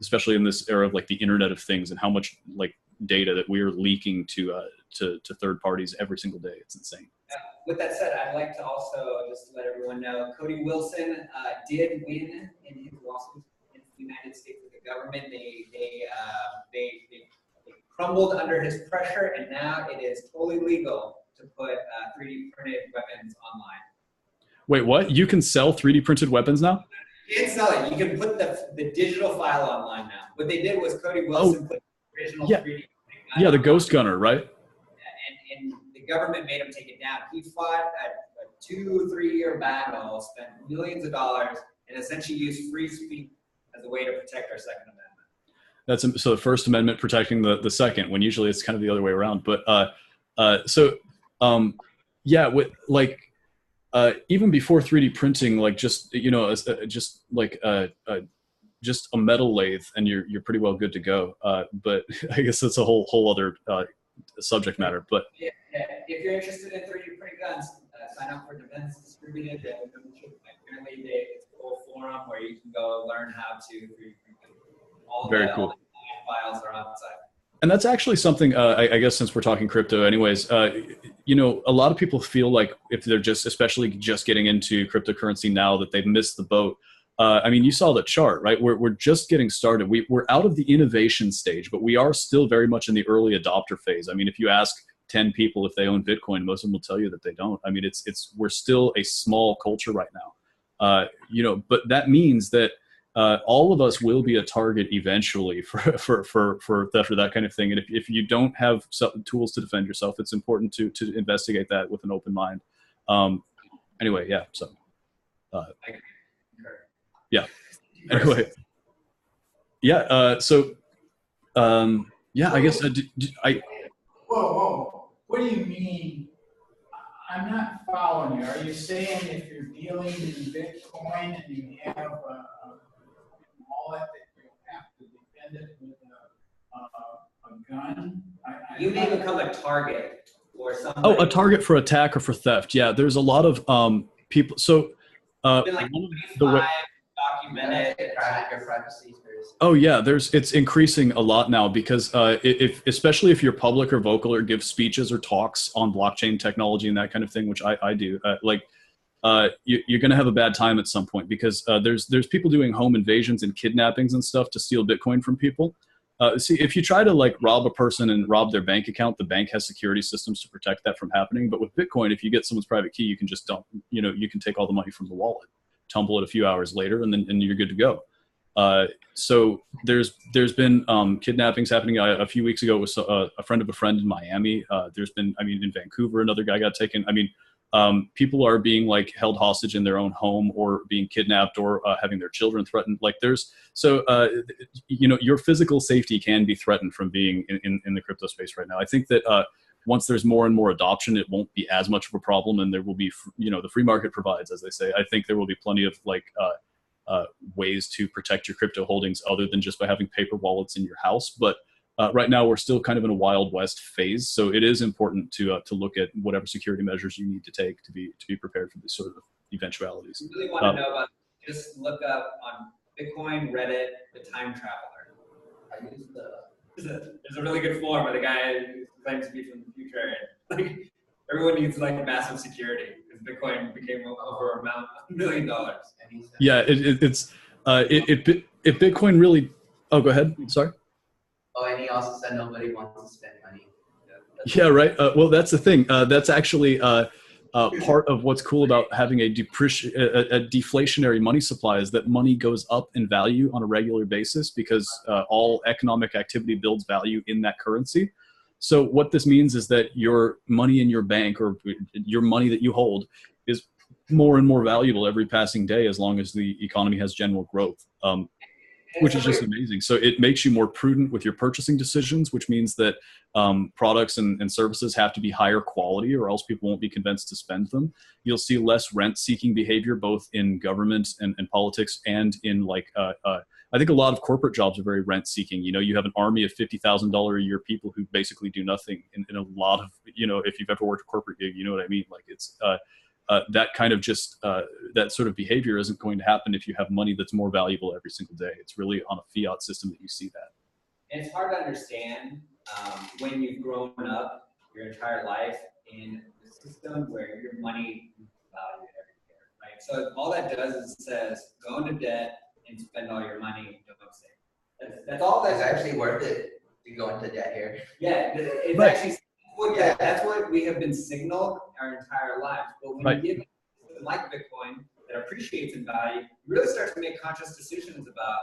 especially in this era of like the Internet of Things and how much like data that we're leaking to third parties every single day. It's insane. With that said, I'd like to also just let everyone know, Cody Wilson did win in his lawsuit in the United States with the government. They crumbled under his pressure, and now it is totally legal to put 3D printed weapons online. Wait, what? You can sell 3D printed weapons now? You can't sell it. You can put the digital file online now. What they did was Cody Wilson put the original 3D gun the Ghost Gunner, right? And the government made him take it down. He fought a 2-3 year battle, spent millions of dollars, and essentially used free speech as a way to protect our Second Amendment. So the First Amendment protecting the Second, when usually it's kind of the other way around. But yeah, with like even before 3D printing, like just just a metal lathe, and you're pretty well good to go. But I guess that's a whole other subject matter. But yeah, if you're interested in 3D printing guns, sign up for Defense Distributed. Apparently, it's a whole forum where you can go learn how to 3D print. Very cool. All the files are outside. And that's actually something, I guess, since we're talking crypto anyways, a lot of people feel like if they're especially just getting into cryptocurrency now, that they've missed the boat. I mean, you saw the chart, right? We're just getting started. We're out of the innovation stage, but we are still very much in the early adopter phase. I mean, if you ask 10 people if they own Bitcoin, most of them will tell you that they don't. I mean, we're still a small culture right now, but that means that all of us will be a target eventually for theft or that kind of thing. And if you don't have tools to defend yourself, it's important to investigate that with an open mind. Anyway, yeah. So, yeah. Anyway, yeah. Yeah. I guess Whoa. What do you mean? I'm not following you. Are you saying if you're dealing in Bitcoin and you have a wallet that you have to defend it with a gun? You may become a target or something. Oh, a target for attack or for theft. Yeah, there's a lot of people. So like documented your privacy. Oh yeah, it's increasing a lot now because especially if you're public or vocal or give speeches or talks on blockchain technology and that kind of thing, which I do, you're going to have a bad time at some point because there's people doing home invasions and kidnappings and stuff to steal Bitcoin from people. See, if you try to like rob a person and rob their bank account, the bank has security systems to protect that from happening. But with Bitcoin, if you get someone's private key, you can just dump, you can take all the money from the wallet, tumble it a few hours later, and you're good to go. So there's been kidnappings happening. A few weeks ago, it was a friend of a friend in Miami. There's been, in Vancouver, another guy got taken. People are being like held hostage in their own home or being kidnapped or having their children threatened. Your physical safety can be threatened from being in the crypto space right now. I think that once there's more and more adoption, it won't be as much of a problem, and there will be, the free market provides, as they say. I think there will be plenty of ways to protect your crypto holdings other than just by having paper wallets in your house. But right now we're still kind of in a Wild West phase. So it is important to look at whatever security measures you need to take to be prepared for these sort of eventualities. You really want to know about, just look up on Bitcoin, Reddit, the time traveler. I use there's a really good forum where the guy claims to be from the future. And, everyone needs massive security because Bitcoin became over $1 million. Yeah, if Bitcoin really. Oh, go ahead. Sorry. Oh, and he also said nobody wants to spend money. Yeah, right. Well, that's the thing. That's actually part of what's cool about having a deflationary money supply is that money goes up in value on a regular basis because all economic activity builds value in that currency. So what this means is that your money in your bank or your money that you hold is more and more valuable every passing day as long as the economy has general growth. which is just amazing. So it makes you more prudent with your purchasing decisions, which means that products and services have to be higher quality, or else people won't be convinced to spend them. You'll see less rent-seeking behavior, both in government and politics, and in I think a lot of corporate jobs are very rent-seeking. You know, you have an army of $50,000 a year people who basically do nothing. In a lot of, you know, if you've ever worked a corporate gig, you know what I mean. Like it's that kind of just that sort of behavior isn't going to happen if you have money that's more valuable every single day. It's really on a fiat system that you see that. And it's hard to understand when you've grown up your entire life in the system where your money is valued every year, right? So all that does is it says go into debt and spend all your money, don't save. That's all. It's actually worth it to go into debt here. Yeah, it's Right. actually. Well, yeah, that's what we have been signaled our entire lives. But when you give a system like Bitcoin that appreciates in value, you really start to make conscious decisions about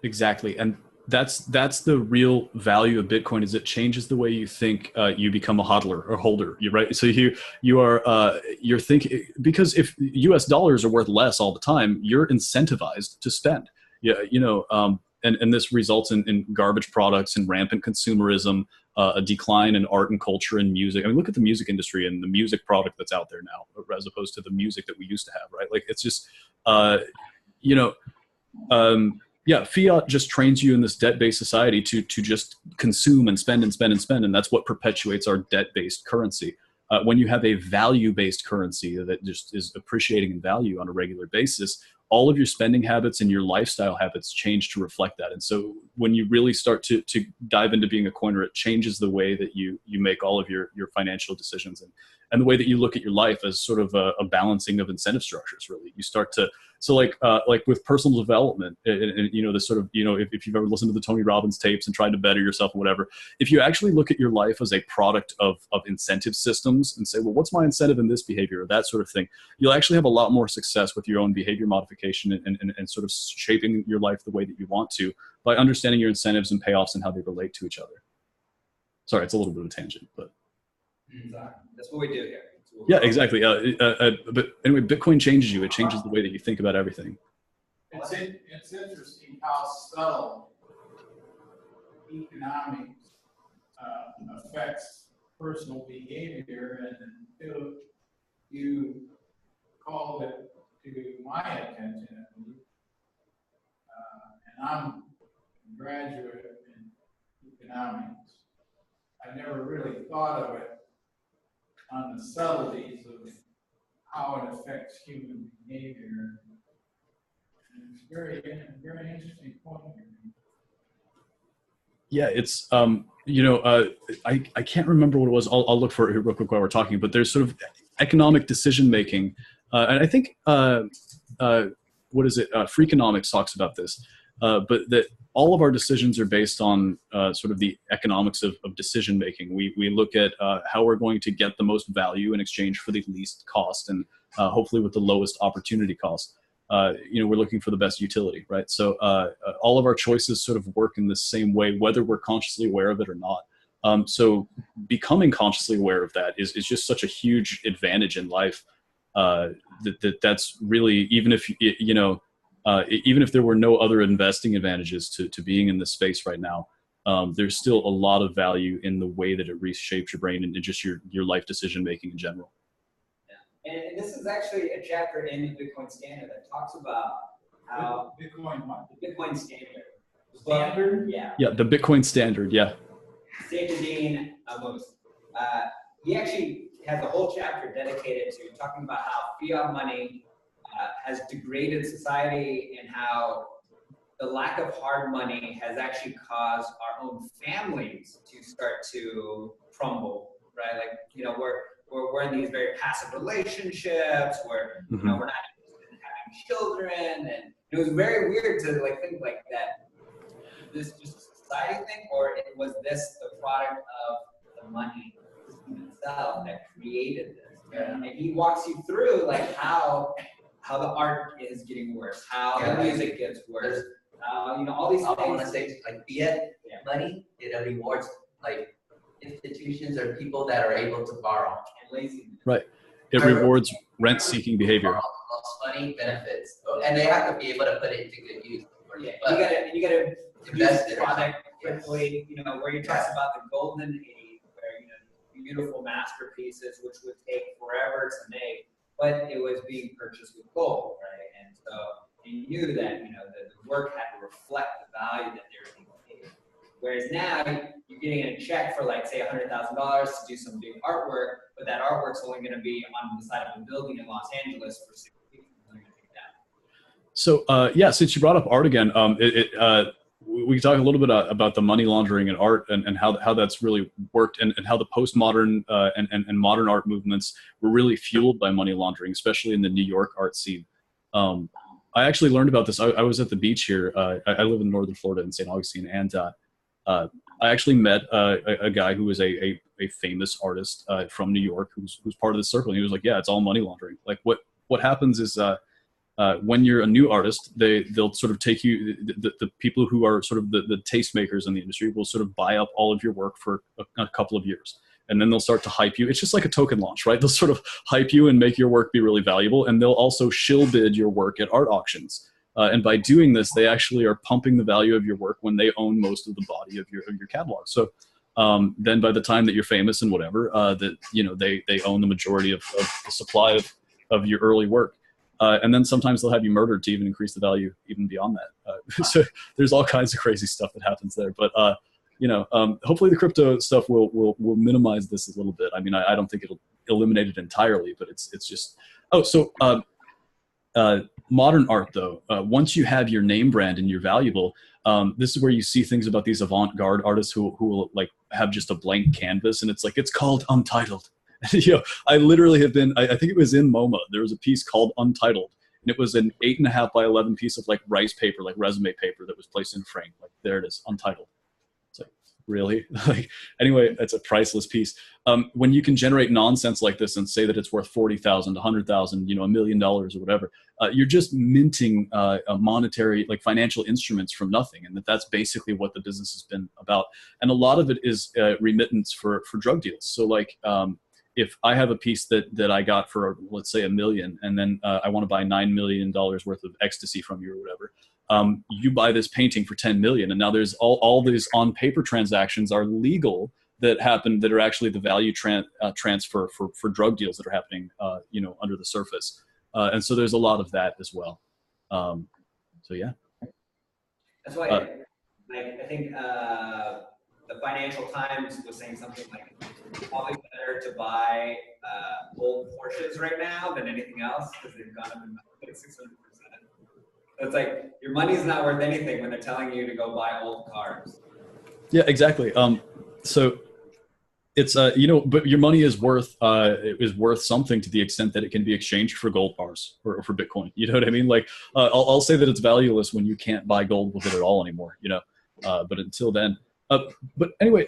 Exactly, and that's the real value of Bitcoin. Is it changes the way you think. You become a hodler or holder. You're right. So you're thinking, because if U.S. dollars are worth less all the time, you're incentivized to spend. Yeah, you know. And this results in garbage products and rampant consumerism, a decline in art and culture and music. I mean, look at the music industry and the music product that's out there now, as opposed to the music that we used to have, right? Like, it's just, fiat just trains you in this debt-based society to just consume and spend and spend and spend, and that's what perpetuates our debt-based currency. When you have a value-based currency that just is appreciating in value on a regular basis, all of your spending habits and your lifestyle habits change to reflect that. And so when you really start to dive into being a coiner, it changes the way that you make all of your financial decisions and the way that you look at your life as sort of a balancing of incentive structures, really. You start to, so like with personal development, and you know, this sort of, you know, if you've ever listened to the Tony Robbins tapes and tried to better yourself or whatever, if you actually look at your life as a product of incentive systems and say, well, what's my incentive in this behavior or that sort of thing, you'll actually have a lot more success with your own behavior modification and sort of shaping your life the way that you want to, by understanding your incentives and payoffs and how they relate to each other. Sorry, it's a little bit of a tangent, but. That's what we do here. Yeah, exactly. But anyway, Bitcoin changes you. It changes the way that you think about everything. It's interesting how subtle economics affects personal behavior, and until you called it to my attention, and I'm a graduate in economics, I never really thought of it on the subtleties of how it affects human behavior. And it's very interesting point here. Yeah, it's I can't remember what it was. I'll look for it real quick while we're talking. But there's sort of economic decision making, and I think what is it? Freakonomics talks about this, but that all of our decisions are based on sort of the economics of decision making. We look at how we're going to get the most value in exchange for the least cost, and hopefully with the lowest opportunity cost. We're looking for the best utility, right? So all of our choices sort of work in the same way, whether we're consciously aware of it or not. So becoming consciously aware of that is just such a huge advantage in life. That's really, even if even if there were no other investing advantages to being in this space right now, there's still a lot of value in the way that it reshapes your brain and just your life decision making in general. Yeah. And this is actually a chapter in the Bitcoin Standard that talks about how Bitcoin what? The Bitcoin Standard. Standard? Yeah. Yeah, the Bitcoin Standard. Yeah. Saifedean Ammous. He actually has a whole chapter dedicated to talking about how fiat money has degraded society, and how the lack of hard money has actually caused our own families to start to crumble, right? Like, we're in these very passive relationships where, we're not interested in having children, and it was very weird to think like that. This just a society thing, or was this the product of the money system itself that created this? Yeah. And he walks you through like how the art is getting worse, how the music gets worse, all these things. I want to say, like, fiat money, it rewards like institutions or people that are able to borrow. And laziness. Right. It rewards rent-seeking behavior. Most money benefits, and they have to be able to put it into good use, of Yeah, You gotta invest use it the or product something. quickly, where you talk about the golden age, where, beautiful masterpieces, which would take forever to make, but it was being purchased with gold, right? And so you knew that, the work had to reflect the value that they were being paid. Whereas now, you're getting a check for, like, say, $100,000 to do some big artwork, but that artwork's only going to be on the side of a building in Los Angeles for 6 weeks. So yeah, since you brought up art again, we can talk a little bit about the money laundering in art and how that's really worked, and how the postmodern and modern art movements were really fueled by money laundering, especially in the New York art scene. I actually learned about this. I was at the beach here. I live in northern Florida in St. Augustine, and I actually met a guy who was a famous artist from New York who's part of this circle. And he was like, "Yeah, it's all money laundering. Like what happens is." When you're a new artist, they'll sort of take you, the people who are sort of the tastemakers in the industry will sort of buy up all of your work for a couple of years. And then they'll start to hype you. It's just like a token launch, right? They'll sort of hype you and make your work be really valuable. And they'll also shill bid your work at art auctions. And by doing this, they actually are pumping the value of your work when they own most of the body of your catalog. So then by the time that you're famous and whatever, they own the majority of the supply of your early work. And then sometimes they'll have you murdered to even increase the value even beyond that. So there's all kinds of crazy stuff that happens there. But hopefully the crypto stuff will minimize this a little bit. I mean, I don't think it'll eliminate it entirely, but it's just. Modern art though, once you have your name brand and you're valuable, this is where you see things about these avant-garde artists who will like have just a blank canvas, and it's called Untitled. I literally have been, I think it was in MoMA, there was a piece called Untitled, and it was an 8.5 by 11 piece of like rice paper, like resume paper that was placed in a frame. Like, there it is, Untitled. It's like, really? Like, anyway, it's a priceless piece. When you can generate nonsense like this and say that it's worth 40,000, 100,000, $1 million or whatever, you're just minting a monetary, like financial instruments from nothing. And that's basically what the business has been about. And a lot of it is remittance for drug deals. So like, if I have a piece that I got for, let's say, $1 million, and then I want to buy $9 million worth of ecstasy from you or whatever, you buy this painting for $10 million, and now there's all these on paper transactions are legal that happen that are actually the value transfer for drug deals that are happening, under the surface, and so there's a lot of that as well. So yeah. That's why, I think the Financial Times was saying something like, it's probably better to buy old Porsches right now than anything else because they've gone up in like 600%. It's like your money's not worth anything when they're telling you to go buy old cars. Yeah, exactly. So it's but your money is worth something to the extent that it can be exchanged for gold bars or for Bitcoin. You know what I mean? Like I'll say that it's valueless when you can't buy gold with it at all anymore. But until then. But anyway,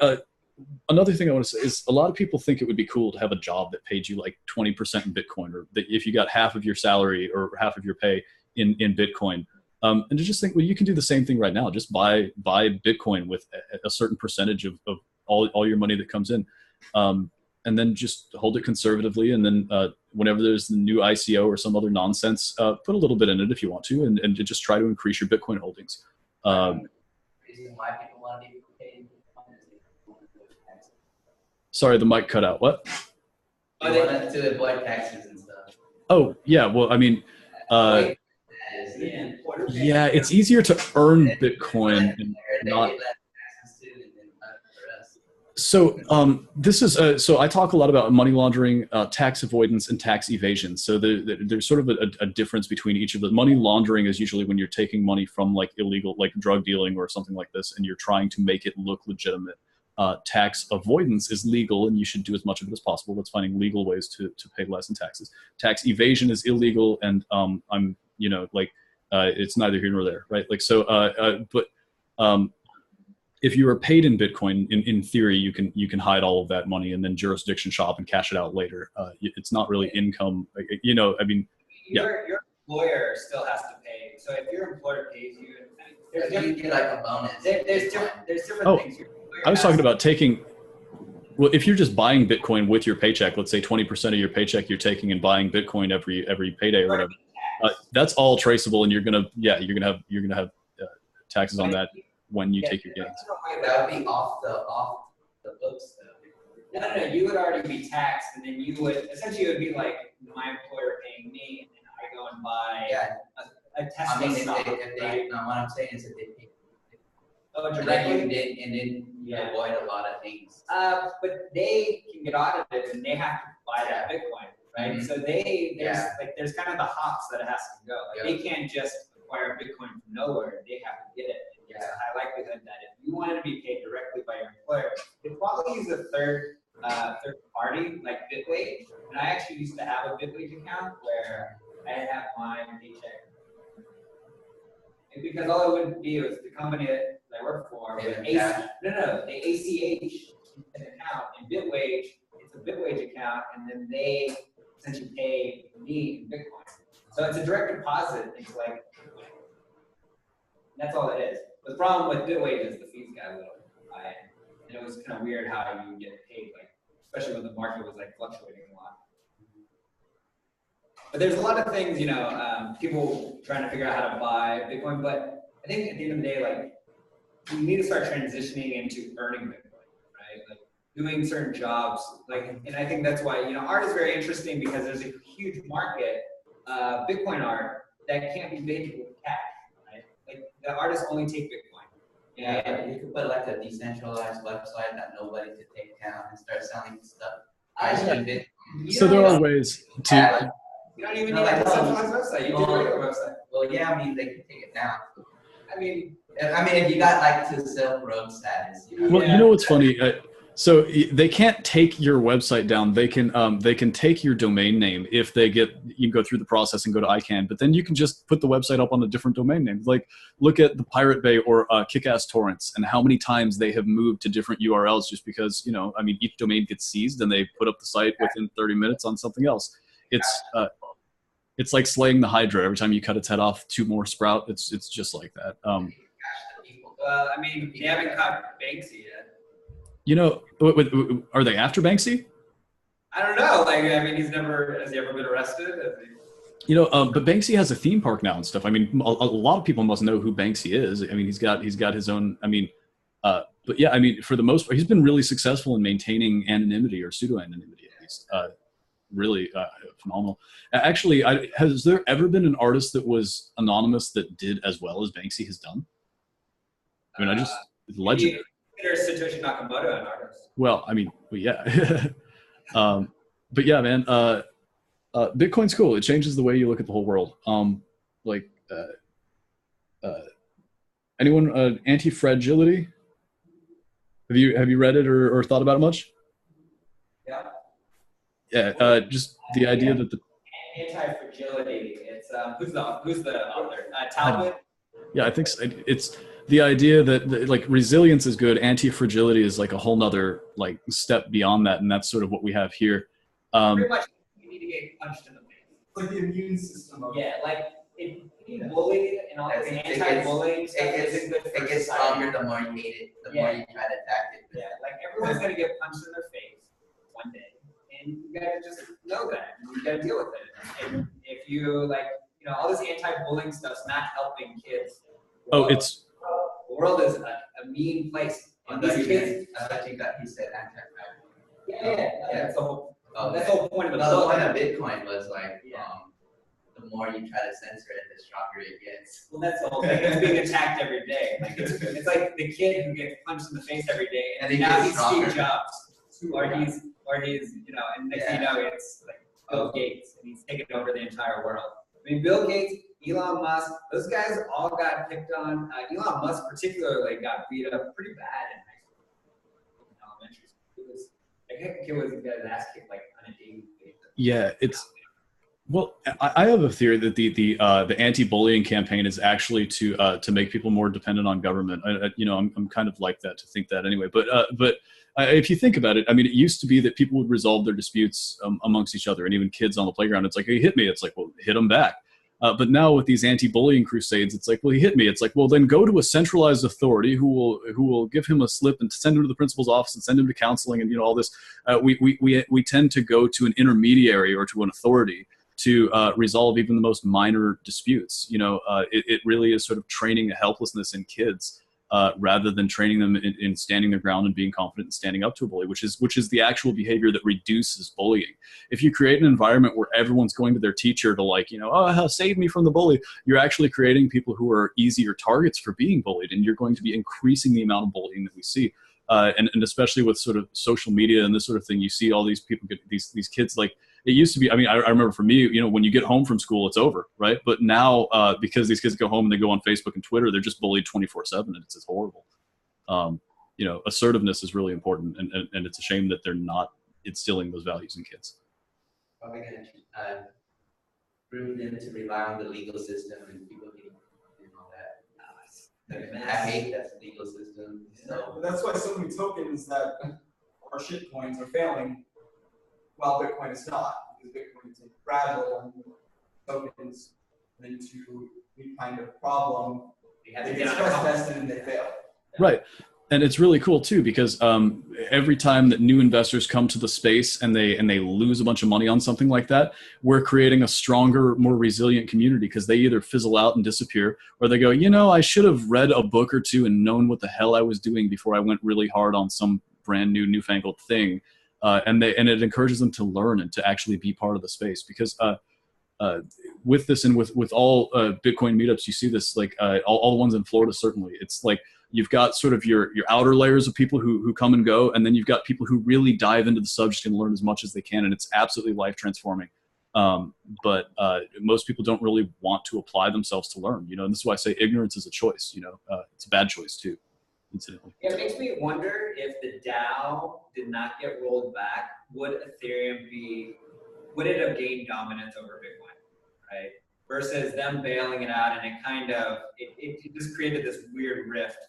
another thing I want to say is a lot of people think it would be cool to have a job that paid you like 20% in Bitcoin, or that if you got half of your salary or half of your pay in Bitcoin, and to just think, well, you can do the same thing right now. Just buy Bitcoin with a certain percentage of all your money that comes in, and then just hold it conservatively. And then whenever there's the new ICO or some other nonsense, put a little bit in it if you want to, and to just try to increase your Bitcoin holdings. Reason why people want to be paid. Sorry, the mic cut out. What? They want to avoid taxes and stuff. Oh, yeah. Well, I mean, yeah, it's easier to earn Bitcoin and not. So this is so I talk a lot about money laundering, tax avoidance, and tax evasion. So there's sort of a difference between each of the. Money laundering is usually when you're taking money from like illegal, like drug dealing or something like this, and you're trying to make it look legitimate. Tax avoidance is legal, and you should do as much of it as possible. That's finding legal ways to pay less in taxes. Tax evasion is illegal, and it's neither here nor there, right? Like so, if you are paid in Bitcoin, in theory, you can hide all of that money and then jurisdiction shop and cash it out later. It's not really income, I mean, yeah. Your employer still has to pay. So if your employer pays you, you get like a bonus. There's different things. I was talking about taking. Well, if you're just buying Bitcoin with your paycheck, let's say 20% of your paycheck you're taking and buying Bitcoin every payday or whatever, that's all traceable, and you're gonna have taxes on that when you take your gains. That would be off the books though. No, you would already be taxed, and then you would essentially it would be like my employer paying me, and then I go and buy a Tesla I mean, stock. if they no, what I'm saying is if they pay, Directly, and then you avoid a lot of things. but they can get audited, and they have to buy that Bitcoin, right? Mhm. So there's kind of the hops that it has to go. Like Yeah. they can't just acquire Bitcoin from nowhere; they have to get it. There's a high likelihood that if you wanted to be paid directly by your employer, they'd probably use a third party like Bitwage. And I actually used to have a Bitwage account where I have my paycheck. And because all it would be was the company that I work for, Yeah, the ACH an account, and Bitwage, it's a Bitwage account, and then they essentially pay me in Bitcoin. So it's a direct deposit into like Bitcoin. That's all it is. The problem with Bitwage is the fees got a little high, and it was kind of weird how you get paid, like especially when the market was like fluctuating a lot. But there's a lot of things, people trying to figure out how to buy Bitcoin. But I think at the end of the day, like you need to start transitioning into earning Bitcoin, right? Like doing certain jobs, and I think that's why art is very interesting because there's a huge market, Bitcoin art that can't be made with cash, right? Like the artists only take Bitcoin. Yeah, and you could put like a decentralized website that nobody could take down and start selling stuff. So there are ways to. You don't even need like a centralized website. You can a regular website. Well, yeah, I mean, they can take it down. I mean, if you got like to Silk Road status, Well, you know what's funny? So they can't take your website down. They can take your domain name if you can go through the process and go to ICANN, but then you can just put the website up on a different domain name. Like look at the Pirate Bay or Kick-Ass Torrents and how many times they have moved to different URLs just because, each domain gets seized and they put up the site within 30 minutes on something else. It's like slaying the Hydra. Every time you cut its head off, two more sprout. It's just like that. they haven't caught Banksy yet. Are they after Banksy? I don't know. Has he ever been arrested? But Banksy has a theme park now and stuff. I mean, a lot of people must know who Banksy is. I mean, he's got his own. But yeah, for the most part, he's been really successful in maintaining anonymity or pseudo-anonymity at least. Really phenomenal. Actually, has there ever been an artist that was anonymous that did as well as Banksy has done? It's legendary. Consider Satoshi Nakamoto an artist. Well, yeah. But yeah, man, Bitcoin's cool. It changes the way you look at the whole world. Anyone Anti-Fragility? Have you read it or thought about it much? Yeah. Yeah, just the idea that the Anti-Fragility. It's who's the author? Talbot. Yeah, I think so. It's the idea that like resilience is good. Anti-fragility is like a whole nother like step beyond that, and that's sort of what we have here. Pretty much, you need to get punched in the face. Like the immune system. If you bullied and all the anti-bullying stuff isn't good for it gets society. stronger the more you hate it, the more you try to attack it. Yeah, like everyone's gonna get punched in their face one day, and you gotta just know that. You gotta deal with it. And if you all this anti-bullying stuff's not helping kids. The world is a mean place. And these kids. I thought you said anti-fragile. Yeah. That's the whole. Okay. That's the whole point of it. The point of Bitcoin was like, the more you try to censor it, the stronger it gets. Well, that's the whole thing. It's being attacked every day. It's like the kid who gets punched in the face every day, and now he's Steve Jobs, or he's and next thing you know, it's like Bill Gates, and he's taking over the entire world. Bill Gates, Elon Musk, those guys all got picked on. Elon Musk particularly got beat up pretty bad in high school, in elementary school. He was got ass kicked like on a daily basis. Yeah, well, I have a theory that the anti-bullying campaign is actually to make people more dependent on government. I'm kind of like that to think that anyway. But if you think about it, it used to be that people would resolve their disputes amongst each other, and even kids on the playground. It's like, hey, hit me. It's like, well, hit them back. But now with these anti-bullying crusades, it's like, well, he hit me. It's like, well, then go to a centralized authority who will give him a slip and send him to the principal's office and send him to counseling and all this. We tend to go to an intermediary or to an authority to resolve even the most minor disputes. You know, it really is sort of training a helplessness in kids rather than training them in standing their ground and being confident and standing up to a bully, which is the actual behavior that reduces bullying. If you create an environment where everyone's going to their teacher to like, you know, oh, save me from the bully, you're actually creating people who are easier targets for being bullied, and you're going to be increasing the amount of bullying that we see. And especially with sort of social media and this sort of thing, you see all these people get these kids, like it used to be. I mean, I remember for me, you know, when you get home from school, it's over, right? But now because these kids go home and they go on Facebook and Twitter, they're just bullied 24/7, and it's horrible. You know, assertiveness is really important, and it's a shame that they're not instilling those values in kids. Probably going to bring them to rely on the legal system and people getting and all that. I hate that legal system. So That's why so many tokens that are shit coins are failing, while Bitcoin is not, because Bitcoin is fragile and tokens into any kind of problem. They get stress tested and they fail. Right. And it's really cool too, because every time that new investors come to the space and they lose a bunch of money on something like that, we're creating a stronger, more resilient community, because they either fizzle out and disappear, or they go, you know, I should have read a book or two and known what the hell I was doing before I went really hard on some brand new newfangled thing. And it encourages them to learn and to actually be part of the space, because with this and with all Bitcoin meetups, you see this, like all the ones in Florida, certainly. It's like you've got sort of your outer layers of people who come and go, and then you've got people who really dive into the subject and learn as much as they can, and it's absolutely life transforming. But most people don't really want to apply themselves to learn, you know, and this is why I say ignorance is a choice. You know, it's a bad choice too, incidentally. Yeah, it makes me wonder if the DAO did not get rolled back, would it have gained dominance over Bitcoin, right? Versus them bailing it out, and it just created this weird rift.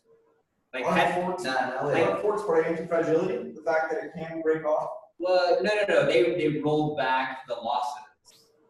Like forks for anti-fragility, the fact that it can break off. Well, no. They rolled back the losses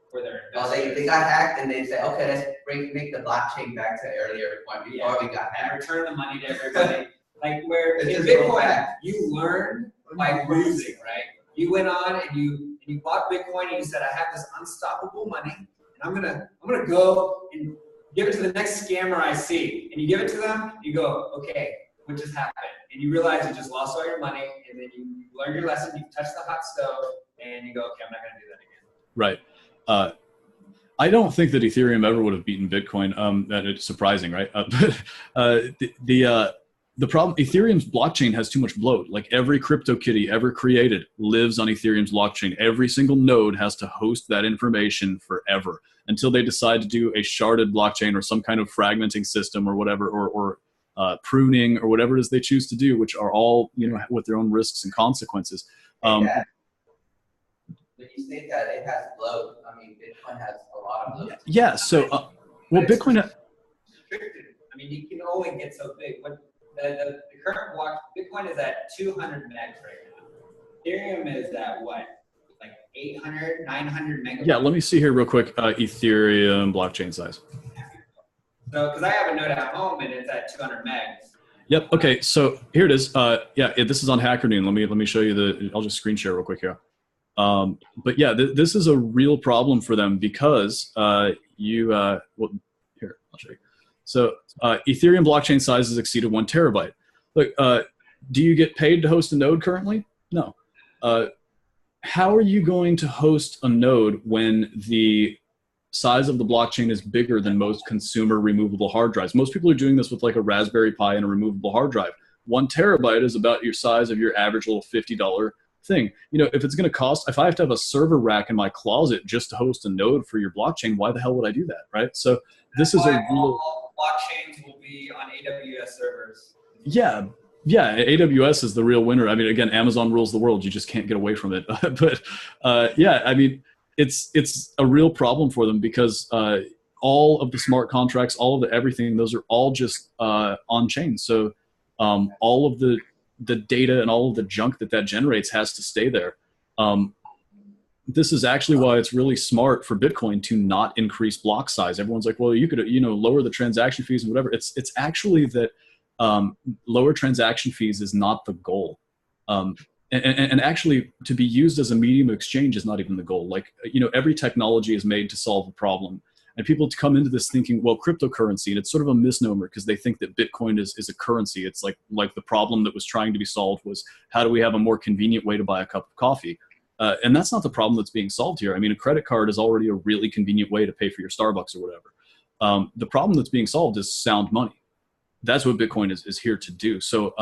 for their investors. They got hacked, and they said, okay, let's make the blockchain back to earlier point before we got hacked. And return the money to everybody. Like where in Bitcoin, you learned by losing, right? You went on and you bought Bitcoin, and you said, I have this unstoppable money, and I'm gonna go and give it to the next scammer I see. And you give it to them, you go, okay, what just happened? And you realize you just lost all your money, and then you learn your lesson, you touch the hot stove, and you go, okay, I'm not gonna do that again. Right. I don't think that Ethereum ever would have beaten Bitcoin. That it's surprising, right? The problem, Ethereum's blockchain has too much bloat. Like every CryptoKitty ever created lives on Ethereum's blockchain. Every single node has to host that information forever until they decide to do a sharded blockchain or some kind of fragmenting system or whatever, or pruning or whatever it is they choose to do, which are all, you know, with their own risks and consequences. When you say that it has bloat, I mean, Bitcoin has a lot of bloat. Yeah. So, well, Bitcoin. Restricted. I mean, you can only get so big. The current block, Bitcoin is at 200 megs right now. Ethereum is at what? Like 800, 900 megabytes? Yeah, let me see here real quick. Ethereum blockchain size. So, because I have a node at home and it's at 200 megs. Yep. Okay. So here it is. This is on HackerNoon. Let me show you I'll just screen share real quick here. But yeah, this is a real problem for them, because well, here, I'll show you. So Ethereum blockchain sizes exceeded 1 terabyte. Look, do you get paid to host a node currently? No. How are you going to host a node when the size of the blockchain is bigger than most consumer removable hard drives? Most people are doing this with like a Raspberry Pi and a removable hard drive. 1 terabyte is about your size of your average little $50 thing. You know, if it's going to cost, if I have to have a server rack in my closet just to host a node for your blockchain, why the hell would I do that, right? So this is a real... blockchains will be on AWS servers. Yeah, AWS is the real winner. I mean, again, Amazon rules the world. You just can't get away from it. But yeah, I mean, it's a real problem for them, because all of the smart contracts, all of the everything, those are all just on chain. So all of the data and all of the junk that generates has to stay there. This is actually why it's really smart for Bitcoin to not increase block size. Everyone's like, well, you could, you know, lower the transaction fees and whatever. It's actually that lower transaction fees is not the goal. and actually to be used as a medium of exchange is not even the goal. Like, every technology is made to solve a problem. And people come into this thinking, well, cryptocurrency, and it's sort of a misnomer because they think that Bitcoin is a currency. It's like the problem that was trying to be solved was, how do we have a more convenient way to buy a cup of coffee? And that's not the problem that's being solved here. I mean, a credit card is already a really convenient way to pay for your Starbucks or whatever. The problem that's being solved is sound money. That's what Bitcoin is here to do. So,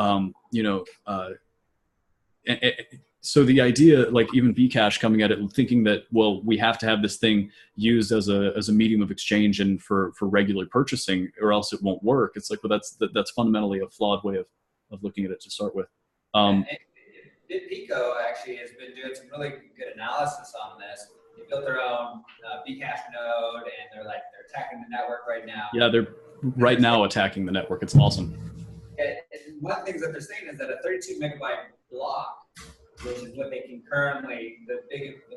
so the idea, like even Bcash coming at it and thinking that, well, we have to have this thing used as a medium of exchange and for regular purchasing, or else it won't work. It's like, well, that's fundamentally a flawed way of looking at it to start with. Pico actually has been doing some really good analysis on this. They built their own Bcash node, and they're attacking the network right now. Yeah, they're right now attacking the network. It's awesome. And one of the things that they're saying is that a 32 megabyte block, which is what they can currently, the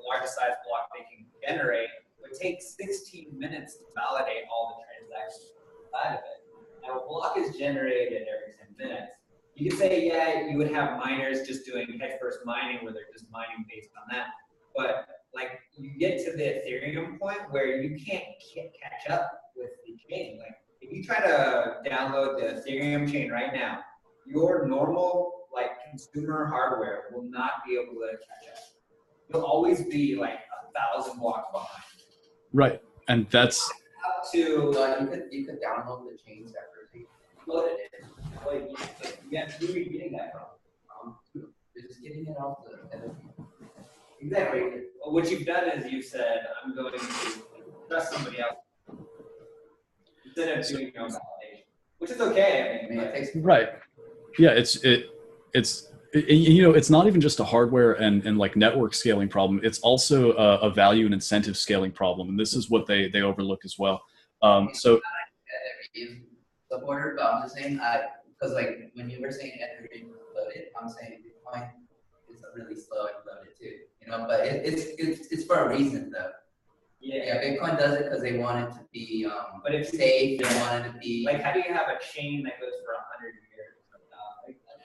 largest size block they can generate, would take 16 minutes to validate all the transactions inside of it. Now, a block is generated every 10 minutes. You could say, yeah, you would have miners just doing hedge first mining where they're just mining based on that. But like, you get to the Ethereum point where you can't catch up with the chain. Like, if you try to download the Ethereum chain right now, your normal consumer hardware will not be able to catch up. You'll always be 1,000 blocks behind. Right, and that's up to you could download the chain separately, load it in. Yeah, who are you getting that from? You're just getting it off the other people. Exactly. Well, what you've done is you've said, I'm going to trust somebody else instead of doing your own validation, which is okay. I mean, it takes right. Yeah, it's not even just a hardware and network scaling problem. It's also a value and incentive scaling problem, and this is what they overlook as well. So supporter, but I'm just saying, because when you were saying Ethereum loaded, I'm saying Bitcoin is really slow and loaded too. But it's for a reason though. Yeah, Bitcoin does it because they want it to be but if safe. They want it to be how do you have a chain that goes for 100 years?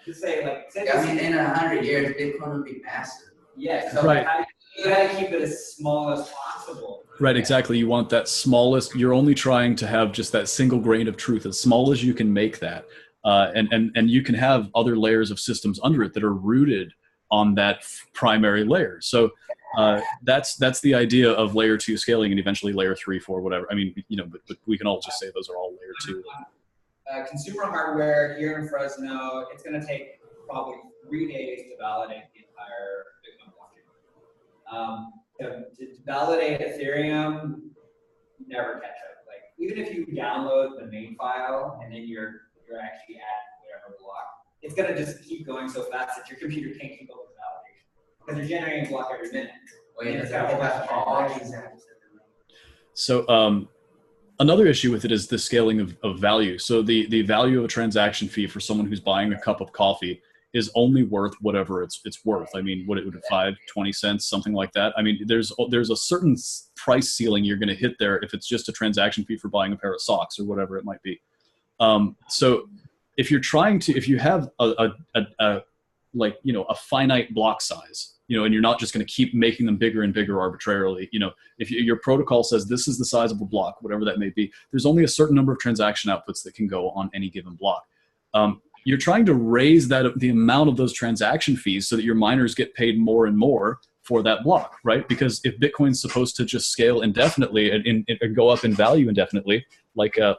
Just say in 100 years, Bitcoin would be massive. Yeah, so right. You got to keep it as small as possible. Right, exactly. You want that smallest. You're only trying to have just that single grain of truth, as small as you can make that, and you can have other layers of systems under it that are rooted on that primary layer. So that's the idea of layer 2 scaling, and eventually layer 3, 4, whatever. I mean, but we can all just say those are all layer 2. Consumer hardware here in Fresno, it's going to take probably 3 days to validate the entire Bitcoin blockchain. To validate Ethereum, never catch up. Even if you download the main file and then you're actually at whatever block, it's going to just keep going so fast that your computer can't keep up with validation because you're generating a block every minute. So another issue with it is the scaling of value. So the value of a transaction fee for someone who's buying a cup of coffee is only worth whatever it's worth. I mean, what it would be 5-20 cents, something like that. I mean, there's a certain price ceiling you're going to hit there if it's just a transaction fee for buying a pair of socks or whatever it might be. So if you have a finite block size, and you're not just going to keep making them bigger and bigger arbitrarily. If your protocol says this is the size of a block, whatever that may be, there's only a certain number of transaction outputs that can go on any given block. You're trying to raise the amount of those transaction fees so that your miners get paid more and more for that block, right? Because if Bitcoin's supposed to just scale indefinitely and go up in value indefinitely, like a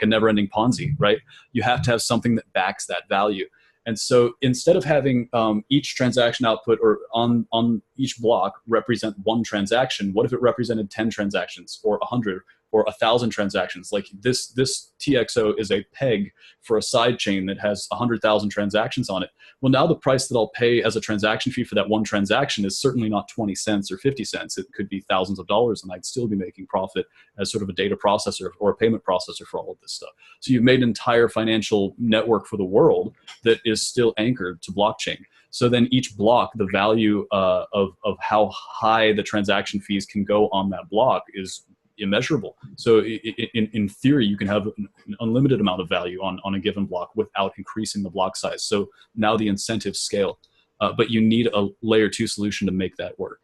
never-ending Ponzi, right? You have to have something that backs that value. And so instead of having each transaction output or on each block represent one transaction, what if it represented 10 transactions or 100 or 1,000 transactions? Like this TXO is a peg for a side chain that has 100,000 transactions on it. Well, now the price that I'll pay as a transaction fee for that one transaction is certainly not 20 cents or 50 cents. It could be thousands of dollars, and I'd still be making profit as sort of a data processor or a payment processor for all of this stuff. So you've made an entire financial network for the world that is still anchored to blockchain. So then each block, the value of how high the transaction fees can go on that block is immeasurable. So in theory, you can have an unlimited amount of value on a given block without increasing the block size. So now the incentives scale. but you need a layer 2 solution to make that work.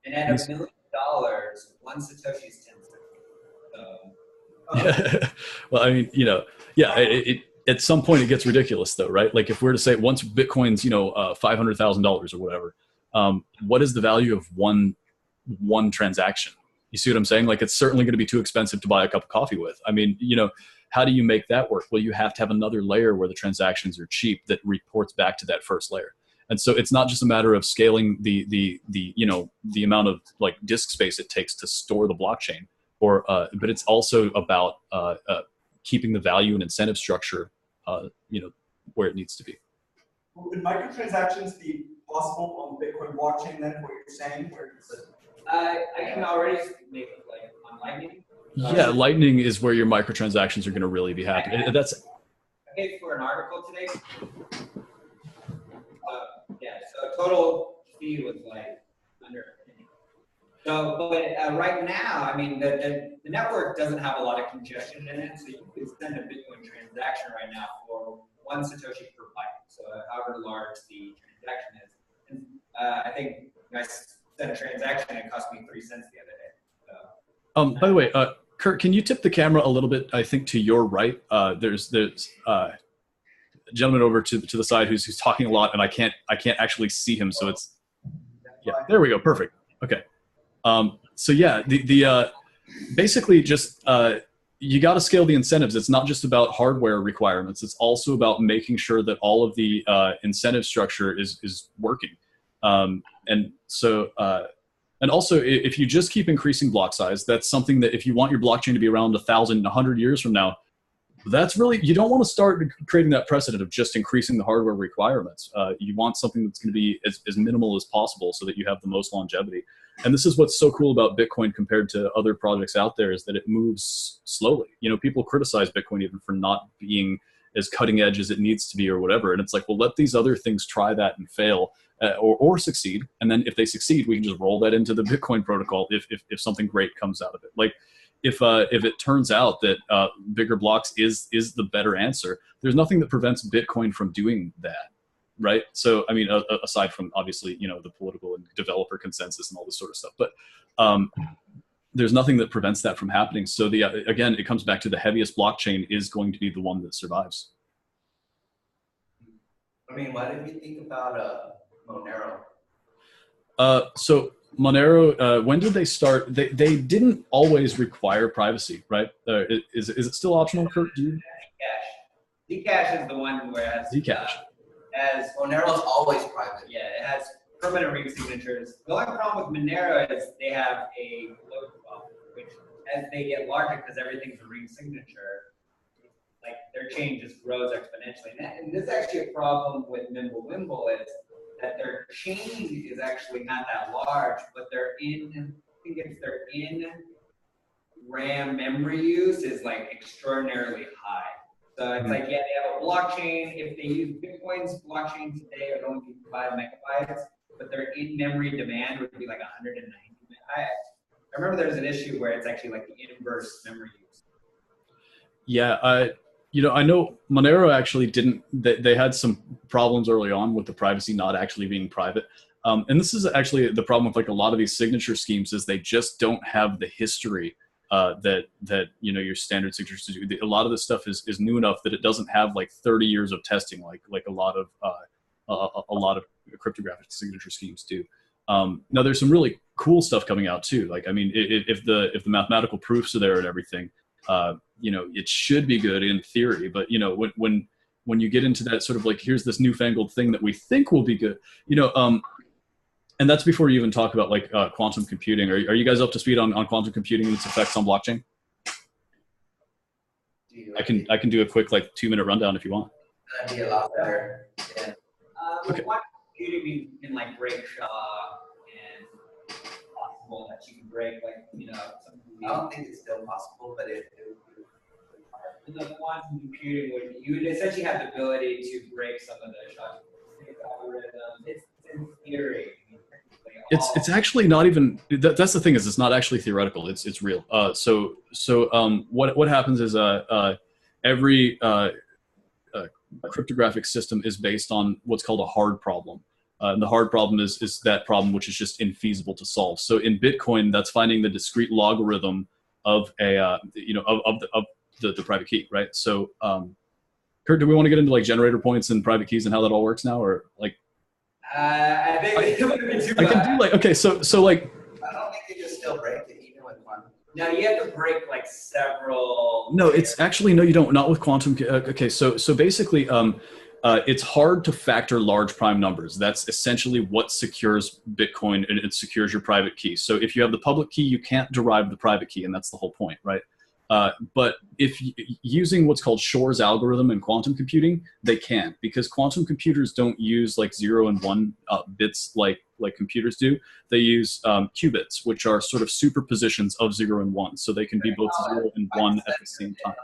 And at $1 million, one Satoshi is 10 cents. Well, I mean, yeah, at some point it gets ridiculous though, right? Like if we're to say once Bitcoin's, $500,000 or whatever, what is the value of one transaction? You see what I'm saying? Like it's certainly going to be too expensive to buy a cup of coffee with. I mean, how do you make that work? Well, you have to have another layer where the transactions are cheap that reports back to that first layer. And so it's not just a matter of scaling the amount of like disk space it takes to store the blockchain, but it's also about keeping the value and incentive structure, where it needs to be. Would microtransactions be possible on the Bitcoin blockchain then? What you're saying? I can already make like on Lightning. Yeah, Lightning is where your microtransactions are going to really be happening. I paid for an article today. So total fee was like under a penny. So, but right now, I mean, the network doesn't have a lot of congestion in it, so you can send a Bitcoin transaction right now for 1 Satoshi per byte. So however large the transaction is. And I think I sent a transaction and it cost me 3 cents the other day. So, by the way, Kurt, can you tip the camera a little bit? I think to your right, there's a gentleman over to the side who's talking a lot, and I can't actually see him. So it's there we go, perfect. Okay. So yeah, the basically just you got to scale the incentives. It's not just about hardware requirements. It's also about making sure that all of the incentive structure is working. And so. And also, if you just keep increasing block size, that's something that if you want your blockchain to be around 1,000, 100 years from now, that's really, you don't want to start creating that precedent of just increasing the hardware requirements. You want something that's going to be as minimal as possible so that you have the most longevity. And this is what's so cool about Bitcoin compared to other projects out there, is that it moves slowly. People criticize Bitcoin even for not being as cutting edge as it needs to be or whatever. And it's like, well, let these other things try that and fail. Or succeed, and then if they succeed, we can just roll that into the Bitcoin protocol if something great comes out of it. Like if it turns out that bigger blocks is the better answer, there's nothing that prevents Bitcoin from doing that, right? So I mean, aside from obviously the political and developer consensus and all this sort of stuff, but there's nothing that prevents that from happening. So again, it comes back to the heaviest blockchain is going to be the one that survives. I mean, why did we think about Monero? So Monero, when did they start? They didn't always require privacy, right? Is it still optional, Kurt? Zcash is the one where it has Zcash. As Monero's always private. Yeah, it has permanent ring signatures. The only problem with Monero is they have a load buffer, which as they get larger, because everything's a ring signature, like their chain just grows exponentially. And this is actually a problem with Mimblewimble is that their chain is actually not that large, but their RAM memory use is like extraordinarily high. So it's like, yeah, they have a blockchain. If they use Bitcoin's blockchain today, it would only be 5 megabytes, but their in-memory demand would be like 190. I remember there was an issue where it's actually like the inverse memory use. Yeah, I know Monero actually didn't, they had some problems early on with the privacy not actually being private. And this is actually the problem with like a lot of these signature schemes is they just don't have the history that your standard signatures do. A lot of this stuff is new enough that it doesn't have like 30 years of testing like a lot of cryptographic signature schemes do. Now there's some really cool stuff coming out too. Like, I mean, if the mathematical proofs are there and everything, it should be good in theory, but when you get into that sort of like, here's this newfangled thing that we think will be good, and that's before you even talk about like quantum computing. Are you guys up to speed on quantum computing and its effects on blockchain? I can do a quick like 2-minute rundown if you want. That'd be a lot better. Yeah. Okay. Quantum computing means you can like break shock and possible that you can break something. I don't think it's still possible, but it in the quantum computing, you would essentially have the ability to break some of the shock algorithms. It's in theory. It's actually not even. That's the thing is it's not actually theoretical. It's real. So what happens is every cryptographic system is based on what's called a hard problem. And the hard problem is that problem which is just infeasible to solve. So in Bitcoin, that's finding the discrete logarithm of a of the private key, right? So Kurt, do we want to get into like generator points and private keys and how that all works now, or like? I think it would be too I can do like, okay, so like. I don't think you can still break it even with quantum. No, you have to break like several. No, it's actually, no, you don't. Not with quantum. Okay, so basically, it's hard to factor large prime numbers. That's essentially what secures Bitcoin, and it secures your private key. So if you have the public key, you can't derive the private key, and that's the whole point, right? But if using what's called Shor's algorithm in quantum computing, they can, because quantum computers don't use like 0 and 1 bits like computers do. They use qubits, which are sort of superpositions of 0 and 1. So they can be both 0 and 1 at the same time.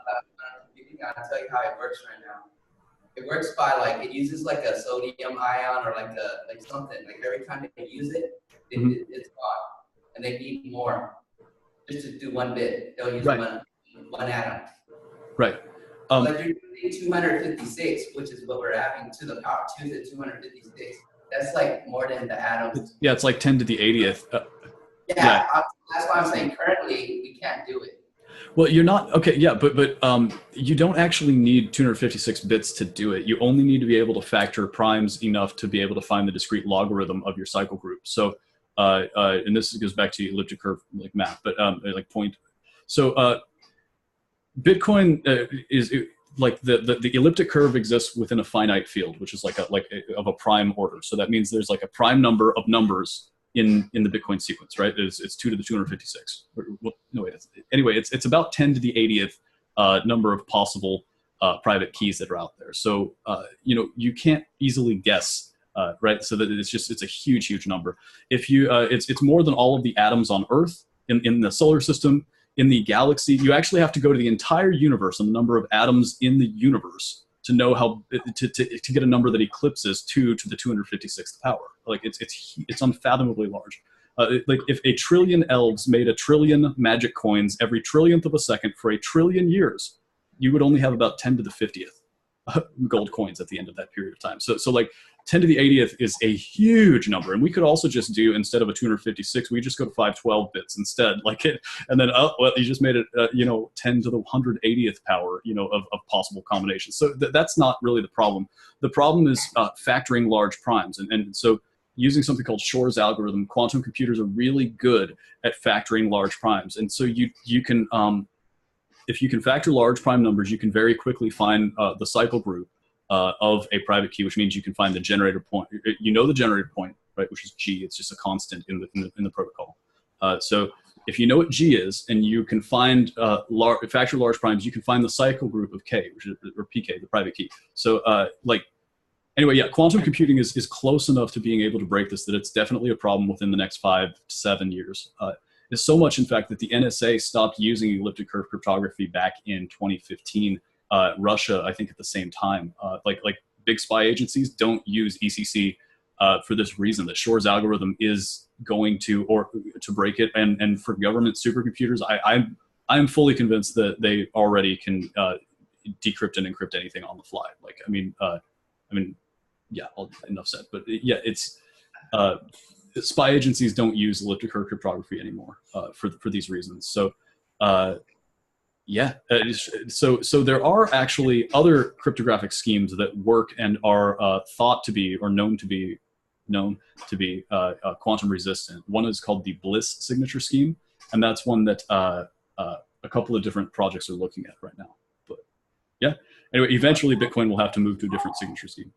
I'll tell you how it works right now. It works by like, it uses like a sodium ion or like something. Like every time they use it, it's gone. And they need more just to do 1 bit. They'll use one atom. Right. Like you're using 256, which is what we're having to the power 2 to 256. That's like more than the atoms. Yeah, it's like 10 to the 80th. Yeah. That's why I'm saying currently we can't do it. Well, you're not, okay, yeah, but you don't actually need 256 bits to do it. You only need to be able to factor primes enough to be able to find the discrete logarithm of your cycle group. So, and this goes back to elliptic curve like math, but like point. So Bitcoin is like the elliptic curve exists within a finite field, which is like of a prime order. So that means there's like a prime number of numbers in the Bitcoin sequence, right? It's 2 to the 256. No, wait. Anyway, it's about 10 to the 80th number of possible private keys that are out there. So you can't easily guess, right? So that it's a huge number. If you it's more than all of the atoms on Earth in the solar system. In the galaxy, you actually have to go to the entire universe and the number of atoms in the universe to know how to get a number that eclipses 2 to the 256th power. Like it's unfathomably large. Like if a trillion elves made a trillion magic coins every trillionth of a second for a trillion years, you would only have about 10 to the 50th gold coins at the end of that period of time. So like 10 to the 80th is a huge number, and we could also just do, instead of a 256, we just go to 512 bits instead, like it, and then well, you just made it 10 to the 180th power of possible combinations. So that's not really the problem. The problem is factoring large primes, and so using something called Shor's algorithm, quantum computers are really good at factoring large primes, and so you can if you can factor large prime numbers, you can very quickly find the cycle group of a private key, which means you can find the generator point. You know the generator point, right? Which is G. It's just a constant in the protocol. So if you know what G is, and you can find factor large primes, you can find the cycle group of K, or PK, the private key. So anyway, yeah, quantum computing is close enough to being able to break this that it's definitely a problem within the next 5 to 7 years. It's so much, in fact, that the NSA stopped using elliptic curve cryptography back in 2015. Russia, I think, at the same time. Like big spy agencies don't use ECC for this reason, that Shor's algorithm is going to break it. And for government supercomputers, I'm fully convinced that they already can decrypt and encrypt anything on the fly. Like, I mean, yeah, enough said. But yeah, it's spy agencies don't use elliptic curve cryptography anymore for these reasons. So. Yeah, so there are actually other cryptographic schemes that work and are thought to be, or known to be quantum resistant. One is called the Bliss signature scheme, and that's one that a couple of different projects are looking at right now. But yeah, anyway, eventually Bitcoin will have to move to a different signature scheme.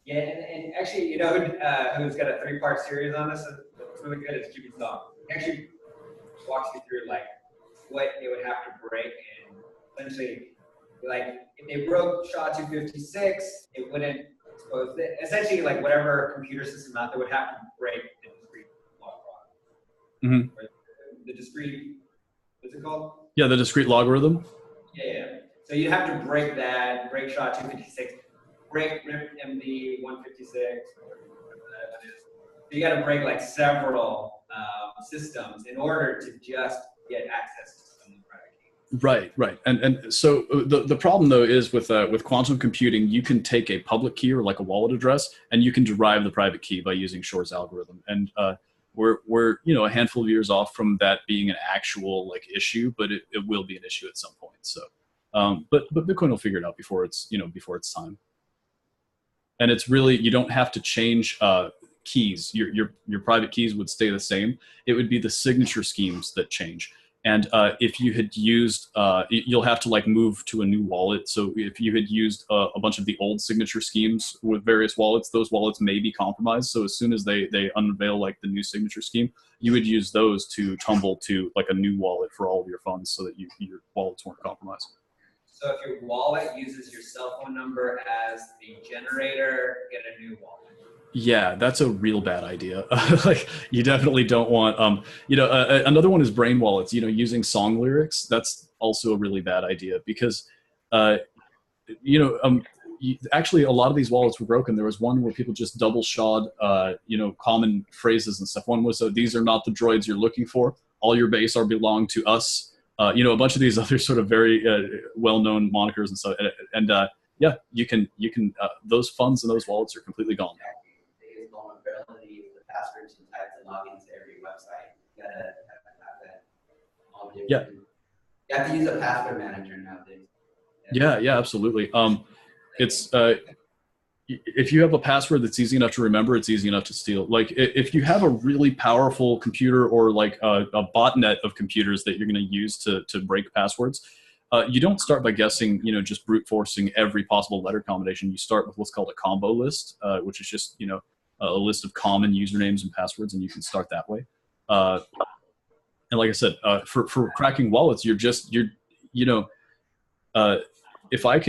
Yeah, and actually, who's got a 3-part series on this? It's really good. It's Jimmy Song. He actually walks you through like what they would have to break, and essentially, like if they broke SHA-256, it wouldn't expose it. Essentially, like whatever computer system out there would have to break the discrete log product. Mm-hmm. The discrete, what's it called? Yeah, the discrete logarithm. Yeah. So you have to break that, break SHA-256, break RIP MD 156, whatever that is. So you got to break like several systems in order to just get access to some of the private keys. Right, right. And so the problem though is with quantum computing, you can take a public key or like a wallet address, and you can derive the private key by using Shor's algorithm. And we're a handful of years off from that being an actual like issue, but it will be an issue at some point. So, but Bitcoin will figure it out before it's time. And it's really, you don't have to change keys. Your private keys would stay the same. It would be the signature schemes that change. And if you had used, you'll have to like move to a new wallet. So if you had used a bunch of the old signature schemes with various wallets, those wallets may be compromised. So as soon as they unveil like the new signature scheme, you would use those to tumble to like a new wallet for all of your funds, so that your wallets weren't compromised. So if your wallet uses your cell phone number as the generator, get a new wallet. Yeah, that's a real bad idea. Like, you definitely don't want, another one is brain wallets, using song lyrics. That's also a really bad idea because, actually a lot of these wallets were broken. There was one where people just double shod, common phrases and stuff. One was, these are not the droids you're looking for. All your base are belong to us. A bunch of these other sort of very well-known monikers and stuff. And yeah, you can those funds and those wallets are completely gone now. Vulnerability, the passwords and types and logins to every website. You gotta have that all different. Yeah. You have to use a password manager nowadays. Yeah, absolutely. It's if you have a password that's easy enough to remember, it's easy enough to steal. Like, if you have a really powerful computer or like a botnet of computers that you're going to use to break passwords, you don't start by guessing, just brute forcing every possible letter combination. You start with what's called a combo list, which is just, a list of common usernames and passwords, and you can start that way. And like I said, for cracking wallets, if I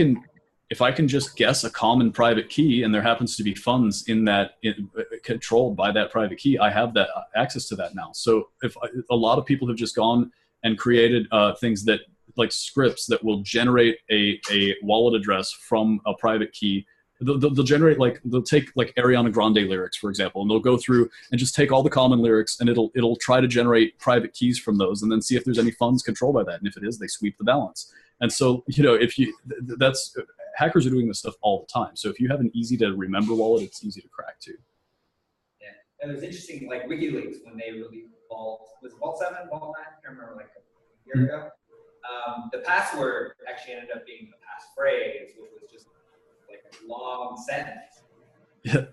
can just guess a common private key and there happens to be funds in that controlled by that private key, I have that access to that now. So if a lot of people have just gone and created things that, like scripts that will generate a wallet address from a private key. They'll generate they'll take like Ariana Grande lyrics, for example, and they'll go through and just take all the common lyrics, and it'll try to generate private keys from those, and then see if there's any funds controlled by that. And if it is, they sweep the balance. And so, hackers are doing this stuff all the time. So if you have an easy to remember wallet, it's easy to crack too. Yeah, and it was interesting, like WikiLeaks, when they released Vault 7, Vault 9, I can't remember, like a year ago. The password actually ended up being the passphrase, which was just like a long sentence. Yeah.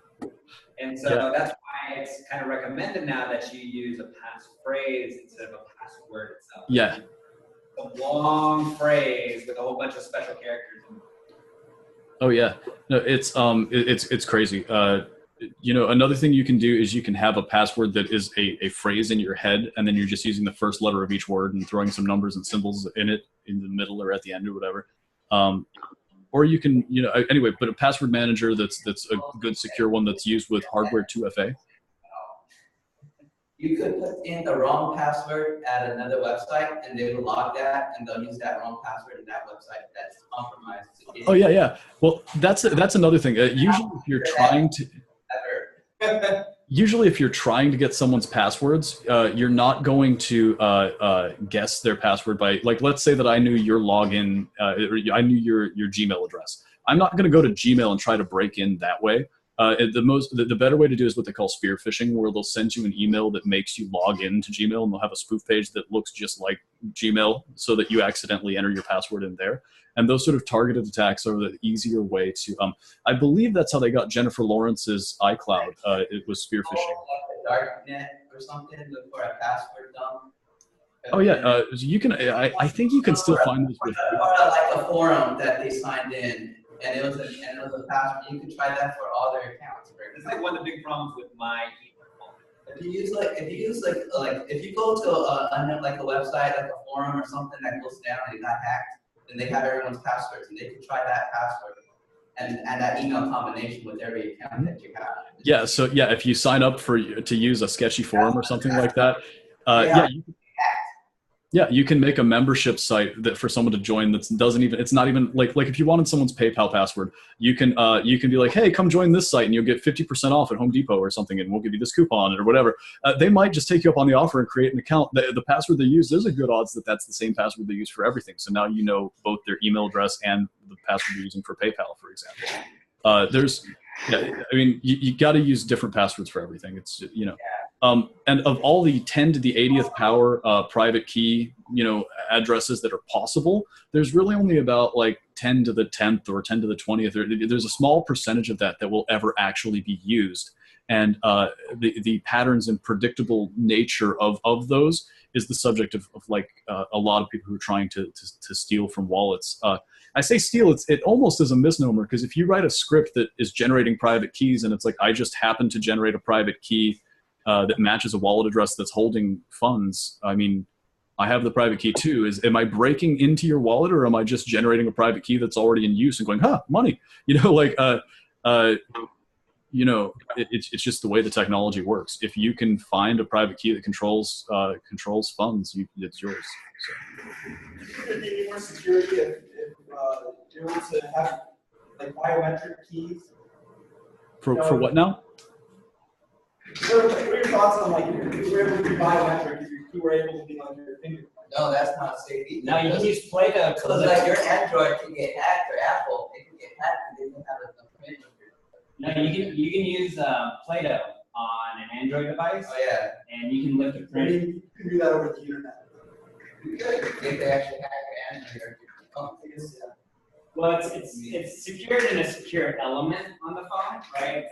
And so that's why it's kind of recommended now that you use a passphrase instead of a password itself. Yeah. A long phrase with a whole bunch of special characters. Oh yeah, no, it's crazy. Another thing you can do is you can have a password that is a phrase in your head, and then you're just using the first letter of each word and throwing some numbers and symbols in it in the middle or at the end or whatever. Or you can, anyway, but a password manager that's a good secure one that's used with hardware 2FA. You could put in the wrong password at another website, and they will log that, and they'll use that wrong password in that website that's compromised. Oh yeah. Well, that's another thing. Usually, if you're trying to get someone's passwords, you're not going to guess their password by, like, let's say that I knew your login, I knew your Gmail address. I'm not going to go to Gmail and try to break in that way. The better way to do is what they call spear phishing, where they'll send you an email that makes you log into Gmail, and they'll have a spoof page that looks just like Gmail, so that you accidentally enter your password in there. And those sort of targeted attacks are the easier way to. I believe that's how they got Jennifer Lawrence's iCloud. It was spear phishing. Like a darknet or something for a password dump. Oh yeah, you can. I think you can still find this with. Or like a forum that they signed in. And it was a password. You can try that for all their accounts. Right? It's like one of the big problems with my email. If you go to a website, like a forum or something that goes down and it got hacked, then they have everyone's passwords, and they can try that password and that email combination with every account that you have. Yeah. So yeah, if you sign up to use a sketchy forum or something like that, you can, Yeah, you can make a membership site that for someone to join that doesn't even, it's not even like if you wanted someone's PayPal password, you can be like, hey, come join this site and you'll get 50% off at Home Depot or something, and we'll give you this coupon or whatever. They might just take you up on the offer and create an account. The password they use, there's a good odds that that's the same password they use for everything. So now you know both their email address and the password they're using for PayPal, for example. I mean, you got to use different passwords for everything. It's, you know. And of all the 10 to the 80th power private key, you know, addresses that are possible, there's really only about like 10 to the 10th or 10 to the 20th. There's a small percentage of that will ever actually be used. And the patterns and predictable nature of those is the subject of like a lot of people who are trying to steal from wallets. I say steal, it almost is a misnomer, because if you write a script that is generating private keys and it's like, I just happen to generate a private key that matches a wallet address that's holding funds. I mean, I have the private key too. Am I breaking into your wallet, or am I just generating a private key that's already in use and going, money? You know, like, you know, it's just the way the technology works. If you can find a private key that controls funds, it's yours. So. Would there be more security if you're able to have like biometric keys? For what now? So what are your thoughts on like if you were able to be biometric, if you were able to be on your finger? No, that's not safe either. No, you can use Play-Doh. So like your Android can get hacked, or Apple, it can get hacked and they don't have a print. No, you can use Play-Doh on an Android device. Oh yeah. And you can lift a print. You can do that over the internet. You could if they actually hack your Android. Oh, I guess, yeah. Well, it's secured in a secure element on the phone, right?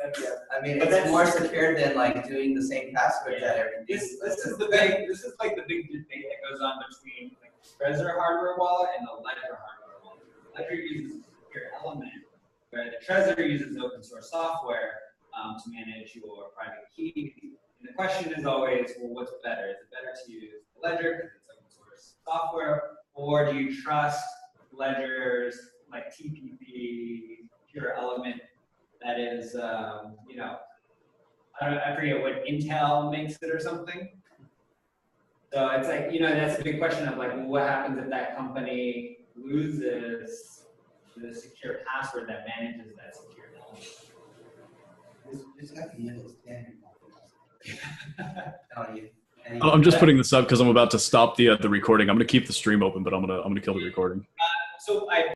I mean, it's more secure than like doing the same password that everything. This is like the big debate that goes on between like the Trezor hardware wallet and the Ledger hardware wallet. Ledger uses a secure element, where the Trezor uses open source software to manage your private keys. And the question is always, well, what's better? Is it better to use the Ledger because it's open source software, or do you trust Ledger's like TPP pure element that is, you know, I forget what Intel makes it or something. So it's like, you know, that's a big question of like, what happens if that company loses the secure password that manages that secure element? It's got the end of standard. I'm just putting this up because I'm about to stop the recording. I'm going to keep the stream open, but I'm going to kill the recording. So I